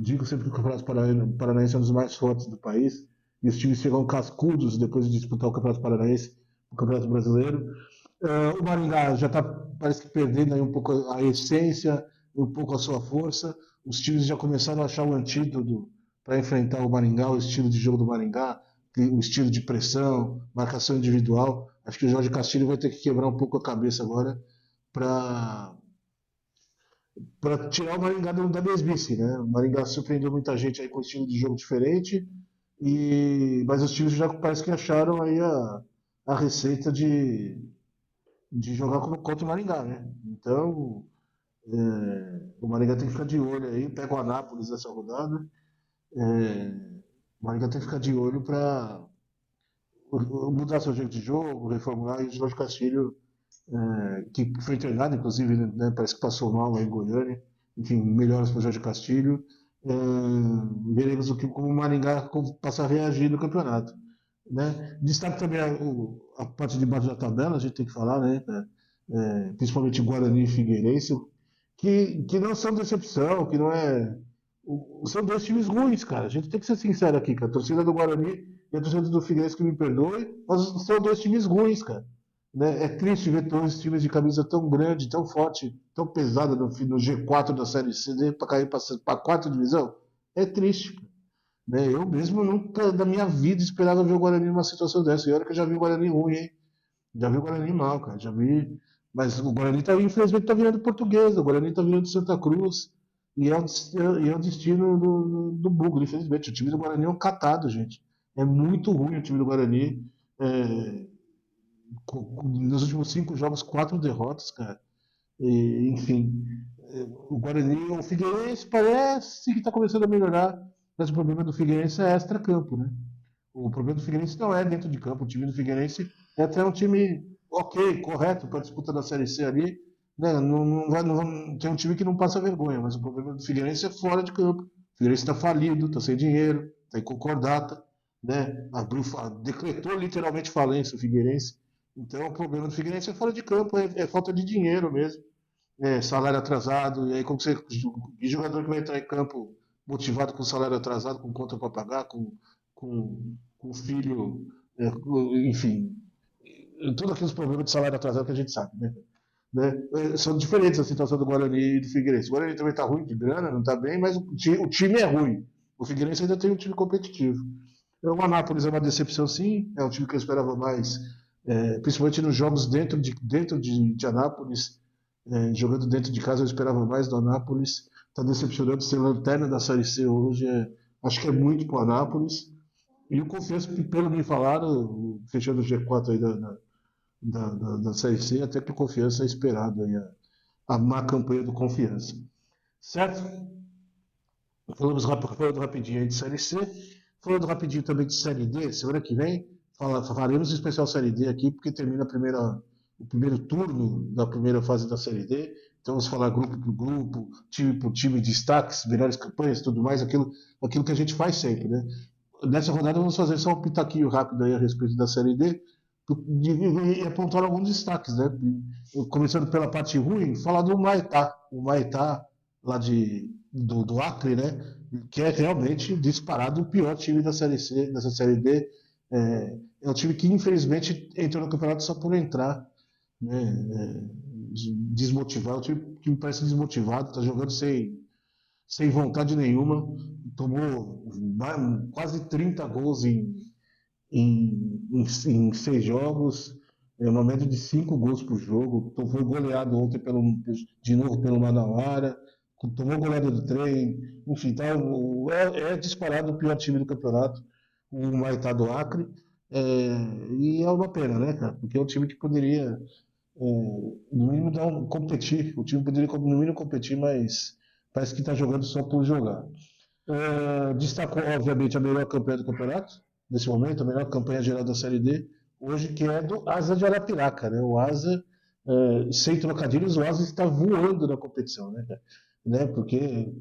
Digo sempre que o campeonato paranaense é um dos mais fortes do país. E os times chegam cascudos depois de disputar o campeonato paranaense, o Campeonato Brasileiro. O Maringá já está, parece que, perdendo aí um pouco a essência, um pouco a sua força. Os times já começaram a achar o antídoto para enfrentar o Maringá, o estilo de jogo do Maringá, o estilo de pressão, marcação individual. Acho que o Jorge Castilho vai ter que quebrar um pouco a cabeça agora para tirar o Maringá da mesmice. Né? O Maringá surpreendeu muita gente aí com um estilo de jogo diferente, mas os times já parece que acharam aí a receita de jogar contra o Maringá, né? Então, o Maringá tem que ficar de olho aí, pega o Anápolis nessa rodada. O Maringá tem que ficar de olho para mudar seu jeito de jogo, reformular, e o Jorge Castilho, que foi treinado, inclusive, né, parece que passou mal aí em Goiânia. Enfim, melhoras para o Jorge Castilho. Veremos como o Maringá passa a reagir no campeonato. Né? Destaque também a parte de baixo da tabela, a gente tem que falar, né? Principalmente Guarani e Figueirense, que não são decepção, que não é. São dois times ruins, cara. A gente tem que ser sincero aqui, cara. A torcida do Guarani e a torcida do Figueirense, que me perdoe, mas são dois times ruins, cara. Né? É triste ver dois times de camisa tão grande, tão forte, tão pesada no G4 da Série C para cair para a quarta divisão. É triste, cara. Né? Eu mesmo nunca da minha vida esperava ver o Guarani numa situação dessa. E olha que eu já vi o Guarani ruim, hein? Já vi o Guarani mal, cara. Já vi. Mas o Guarani infelizmente tá virando Portuguesa, o Guarani tá virando Santa Cruz. E é o destino do Bugre, infelizmente. O time do Guarani é um catado, gente. É muito ruim o time do Guarani. Nos últimos 5 jogos, 4 derrotas, cara. Enfim. O Guarani, o Figueirense parece que está começando a melhorar. Mas o problema do Figueirense é extra-campo, né? O problema do Figueirense não é dentro de campo. O time do Figueirense é até um time ok, correto para a disputa da Série C ali. Né? Tem um time que não passa vergonha, mas o problema do Figueirense é fora de campo. O Figueirense está falido, está sem dinheiro, está em concordata. Né? Decretou literalmente falência o Figueirense. Então o problema do Figueirense é fora de campo, é falta de dinheiro mesmo. Salário atrasado, e aí como que jogador que vai entrar em campo motivado com salário atrasado, com conta para pagar, com filho enfim, todos aqueles problemas de salário atrasado que a gente sabe, né? São diferentes a situação do Guarani e do Figueirense. O Guarani também está ruim de grana, não está bem, mas o time é ruim. O Figueirense ainda tem um time competitivo. O Anápolis é uma decepção, sim. É um time que eu esperava mais, principalmente nos jogos dentro de Anápolis, jogando dentro de casa, eu esperava mais do Anápolis. Está decepcionando ser lanterna da Série C hoje. Acho que é muito para o Anápolis. E o Confiança, pelo que me falaram, fechando o G4 aí da Série C, até que o Confiança é esperado aí, a má campanha do Confiança. Certo? Falando rapidinho aí de Série C, falando rapidinho também de Série D, semana que vem faremos um especial Série D aqui, porque termina o primeiro turno da primeira fase da Série D. Então vamos falar grupo por grupo, time por time, destaques, melhores campanhas, tudo mais, aquilo que a gente faz sempre, né? Nessa rodada vamos fazer só um pitaquinho rápido aí a respeito da Série D e apontar alguns destaques, né? Começando pela parte ruim, falar do Maitá, o Maitá lá do Acre, né? Que é realmente disparado o pior time da Série C, dessa Série D. É um time que infelizmente entrou no campeonato só por entrar, né? Desmotivado, um time que me parece desmotivado, está jogando sem vontade nenhuma, tomou quase 30 gols em 6 jogos, uma média de 5 gols por jogo, foi goleado ontem de novo pelo Manauara, tomou goleada do trem, enfim, tá, é disparado o pior time do campeonato, o Maitá do Acre, e é uma pena, né, cara, porque é um time que poderia, no mínimo, competir, o time poderia no mínimo competir, mas parece que está jogando só por jogar. Destacou, obviamente, a melhor campanha do campeonato, nesse momento, a melhor campanha geral da Série D, hoje, que é do Asa de Arapiraca, né? O Asa, sem trocadilhos, o Asa está voando na competição, né? Porque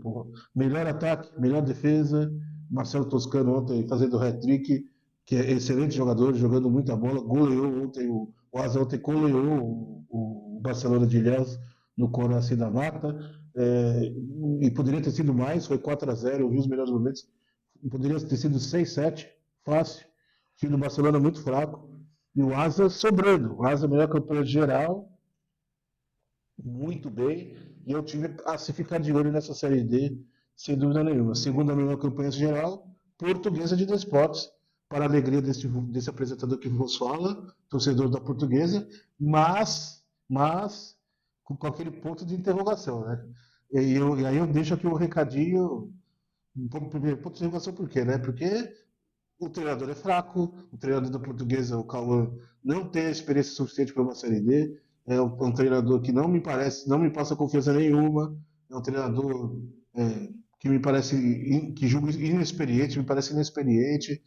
melhor ataque, melhor defesa, Marcelo Toscano ontem fazendo hat-trick, que é excelente jogador, jogando muita bola, goleou ontem, o Asa ontem goleou o Barcelona de Ilhéus no Coraci da Mata, e poderia ter sido mais, foi 4-0, eu vi os melhores momentos, poderia ter sido 6-7, fácil, o time do Barcelona muito fraco, e o Asa sobrando, o Asa melhor campanha geral, muito bem, e é o time a se ficar de olho nessa Série D, sem dúvida nenhuma. Segunda melhor campanha geral, Portuguesa de Desportos, para a alegria desse apresentador que vos fala, torcedor da Portuguesa, mas com aquele ponto de interrogação, né? E aí eu deixo aqui um recadinho, primeiro ponto de interrogação por quê, né? Porque o treinador é fraco, o treinador da Portuguesa, o Cauã, não tem a experiência suficiente para uma Série D, é um treinador que não me passa confiança nenhuma, é um treinador que me parece, que julgo inexperiente, me parece inexperiente,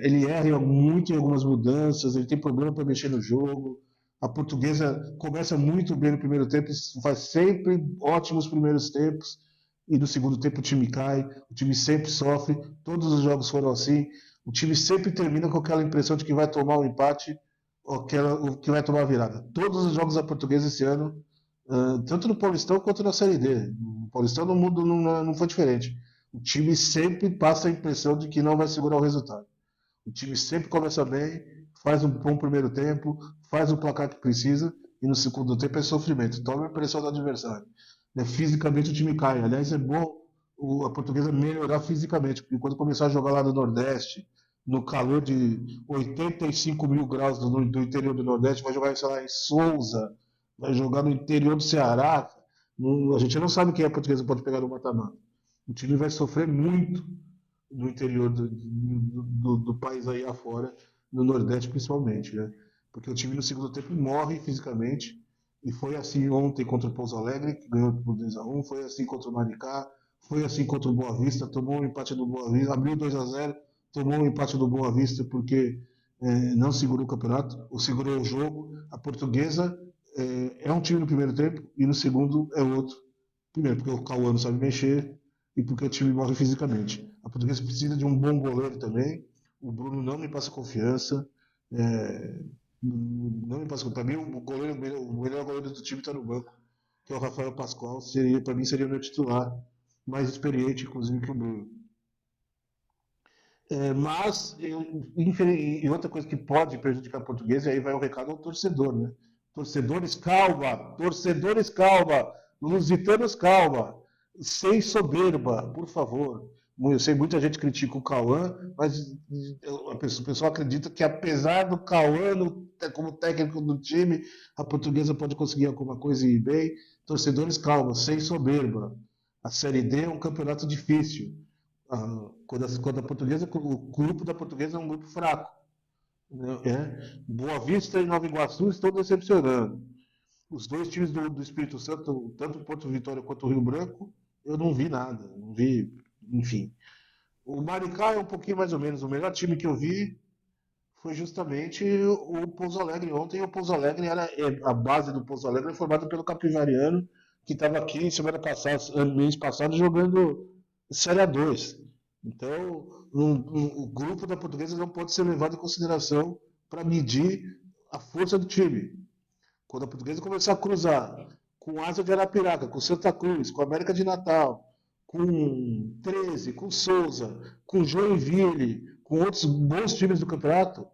ele erra muito em algumas mudanças, ele tem problema para mexer no jogo. A Portuguesa começa muito bem no primeiro tempo, faz sempre ótimos primeiros tempos, e no segundo tempo o time cai, o time sempre sofre, todos os jogos foram assim, o time sempre termina com aquela impressão de que vai tomar um empate ou que vai tomar a virada. Todos os jogos da Portuguesa esse ano, tanto no Paulistão quanto na Série D, no Paulistão não foi diferente. O time sempre passa a impressão de que não vai segurar o resultado. O time sempre começa bem, faz um bom primeiro tempo, faz o placar que precisa, e no segundo tempo é sofrimento. Toma a pressão do adversário. Fisicamente o time cai. Aliás, é bom a Portuguesa melhorar fisicamente, porque quando começar a jogar lá no Nordeste, no calor de 85 mil graus do interior do Nordeste, vai jogar, sei lá, em Souza, vai jogar no interior do Ceará. A gente não sabe quem a Portuguesa pode pegar no mata-mata. O time vai sofrer muito no interior do país aí afora, no Nordeste principalmente, né? Porque o time no segundo tempo morre fisicamente, e foi assim ontem contra o Pouso Alegre, que ganhou por 2-1, foi assim contra o Maricá, foi assim contra o Boa Vista, tomou um empate do Boa Vista, abriu 2-0, tomou um empate do Boa Vista porque não segurou o campeonato, ou segurou o jogo. A Portuguesa é um time no primeiro tempo, e no segundo é outro. Primeiro porque o Cauã não sabe mexer, e porque o time morre fisicamente. A Portuguesa precisa de um bom goleiro também. O Bruno não me passa confiança. Não me passa confiança. Para mim, o melhor goleiro do time está no banco, que é o Rafael Pascoal. Para mim, seria o meu titular, mais experiente, inclusive, que o Bruno. Mas, e outra coisa que pode prejudicar o português, e aí vai o recado ao torcedor, né? Torcedores, calma! Torcedores, calma! Lusitanos, calma! Sem soberba, por favor. Eu sei muita gente critica o Cauã, mas o pessoal acredita que apesar do Cauã como técnico do time, a Portuguesa pode conseguir alguma coisa e ir bem. Torcedores, calma, sem soberba. A Série D é um campeonato difícil. Quando a Portuguesa, o grupo da Portuguesa é um grupo fraco. Boa Vista e Nova Iguaçu estão decepcionando. Os dois times do Espírito Santo, tanto o Porto Vitória quanto o Rio Branco, eu não vi nada, não vi, enfim. O Maricá é um pouquinho mais ou menos. O melhor time que eu vi foi justamente o Pouso Alegre ontem. O Pouso Alegre a base do Pouso Alegre é formada pelo Capivariano, que estava aqui mês passado, jogando Série A2. Então, o grupo da Portuguesa não pode ser levado em consideração para medir a força do time. Quando a Portuguesa começar a cruzar com Asa de Arapiraca, com Santa Cruz, com América de Natal, com 13, com Souza, com Joinville, com outros bons times do campeonato,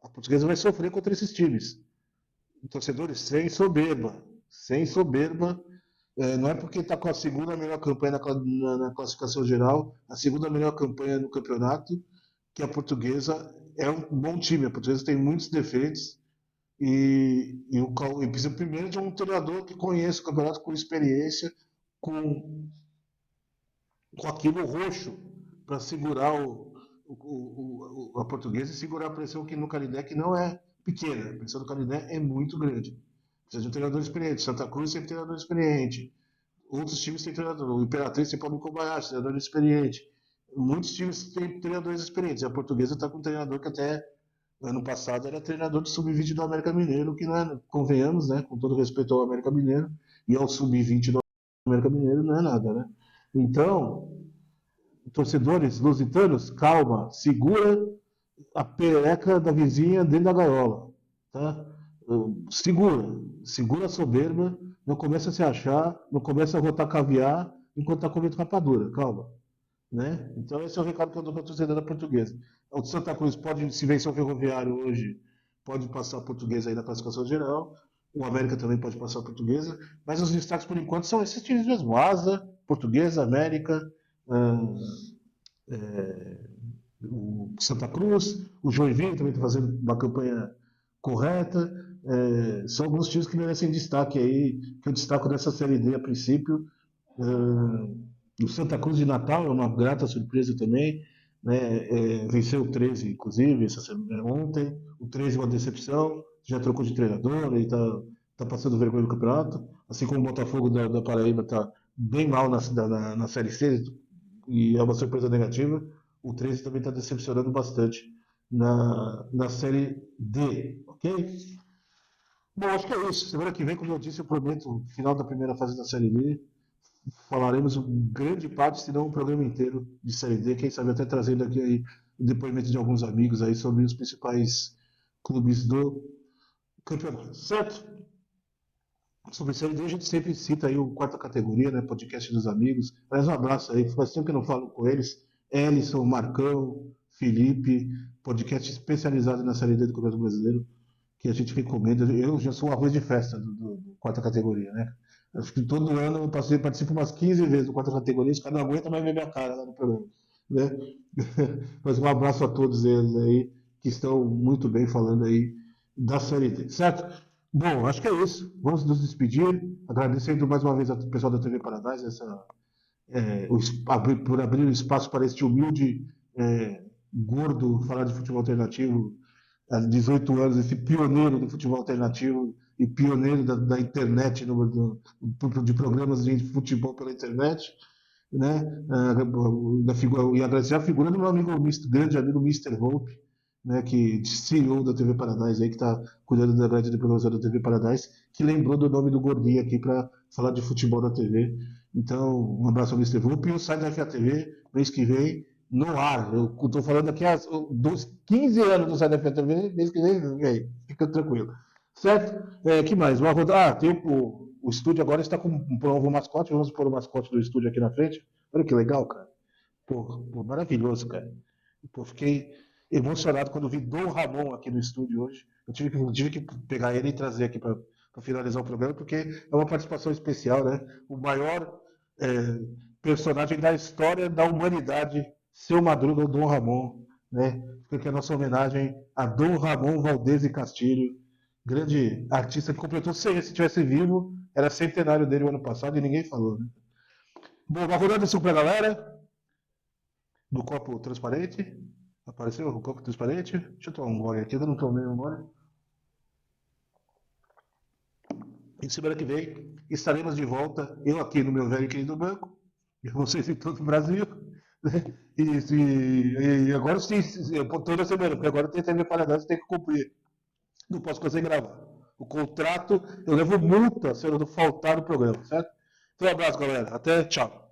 a Portuguesa vai sofrer contra esses times. Torcedores, sem soberba. Sem soberba. Não é porque está com a segunda melhor campanha na classificação geral, a segunda melhor campanha no campeonato, que a Portuguesa é um bom time. A Portuguesa tem muitos defeitos e precisa primeiro de um treinador que conheça o campeonato com experiência, com aquilo roxo para segurar a Portuguesa e segurar a pressão que no Canindé, que não é pequena. A pressão do Canindé é muito grande. Precisa de um treinador experiente. Santa Cruz tem treinador experiente. Outros times têm treinador. O Imperatriz tem Paulo Kobayashi, treinador experiente. Muitos times têm treinadores experientes. A Portuguesa está com um treinador que até ano passado era treinador do Sub-20 do América Mineiro, que não é, convenhamos, né, com todo respeito ao América Mineiro e ao Sub-20 do América Mineiro, não é nada, né? Então, torcedores lusitanos, calma, segura a perereca da vizinha dentro da gaiola, tá? Segura a soberba, não começa a se achar, não começa a rotar caviar enquanto está comendo rapadura, calma, né? Então esse é o recado que eu dou para a torcida da Portuguesa. O Santa Cruz pode, se vencer o Ferroviário hoje, pode passar a Portuguesa aí na classificação geral, o América também pode passar a Portuguesa, mas os destaques por enquanto são esses times mesmo, Asa, Portuguesa, América, o Santa Cruz, o Joinville também está fazendo uma campanha correta. São alguns times que merecem destaque aí, que eu destaco dessa Série D a princípio. O Santa Cruz de Natal é uma grata surpresa também, né? Venceu o 13, inclusive, ontem. O 13 é uma decepção, já trocou de treinador e está passando vergonha no campeonato. Assim como o Botafogo da Paraíba está bem mal na Série C e é uma surpresa negativa. O 13 também está decepcionando bastante na Série D, ok? Bom, acho que é isso. Semana que vem, como eu disse, eu prometo, final da primeira fase da Série D, falaremos grande parte, se não um programa inteiro de Série D, quem sabe até trazendo aqui aí o depoimento de alguns amigos aí sobre os principais clubes do campeonato, certo? Sobre Série D a gente sempre cita aí o Quarta Categoria, né, podcast dos amigos. Aliás, um abraço aí, faz tempo que eu não falo com eles. Ellison, Marcão, Felipe, podcast especializado na Série D do Campeonato Brasileiro, que a gente recomenda. Eu já sou o arroz de festa do Quarta Categoria, né? Acho que todo ano eu participo umas 15 vezes do Quarta Categoria, os caras não aguentam mais ver minha cara lá no programa, né? Mas um abraço a todos eles aí, que estão muito bem falando aí da Série D, certo? Bom, acho que é isso. Vamos nos despedir, agradecendo mais uma vez ao pessoal da TV Paradise por abrir o espaço para este humilde gordo falar de futebol alternativo há 18 anos, esse pioneiro do futebol alternativo e pioneiro da internet, de programas de futebol pela internet, né? E agradecer a figura do meu amigo, grande amigo Mr. Hope, né, que CEO da TV Paradise, aí, que está cuidando da grade de programação da TV Paradise, que lembrou do nome do gordinho aqui para falar de futebol da TV. Então, um abraço ao Mr. Hope e o site da FA TV, mês que vem, no ar. Eu estou falando aqui dos 15 anos do site da FA TV, mês que vem, fica tranquilo. Certo? Que mais? Tem o estúdio agora está com um novo mascote, vamos pôr o mascote do estúdio aqui na frente. Olha que legal, cara. Pô, maravilhoso, cara. Eu fiquei emocionado quando vi Dom Ramon aqui no estúdio hoje. Eu tive que pegar ele e trazer aqui para finalizar o programa, porque é uma participação especial, né? O maior personagem da história da humanidade, Seu Madruga, o Dom Ramon, né? Fica aqui a nossa homenagem a Dom Ramon Valdez e Castilho, grande artista que completou 100 se estivesse vivo, era centenário dele o ano passado e ninguém falou, né? Bom, uma rodada assim pra galera do copo transparente. Apareceu o copo transparente? Deixa eu tomar um gole aqui, eu não tomei um gole. E semana que vem estaremos de volta, eu aqui no meu velho e querido banco, e vocês em todo o Brasil. Né? E agora sim, toda semana, porque agora tem TV Paradise, tem que cumprir. Não posso fazer gravar. O contrato, eu levo multa se eu não faltar no programa, certo? Então, um abraço, galera. Até, tchau.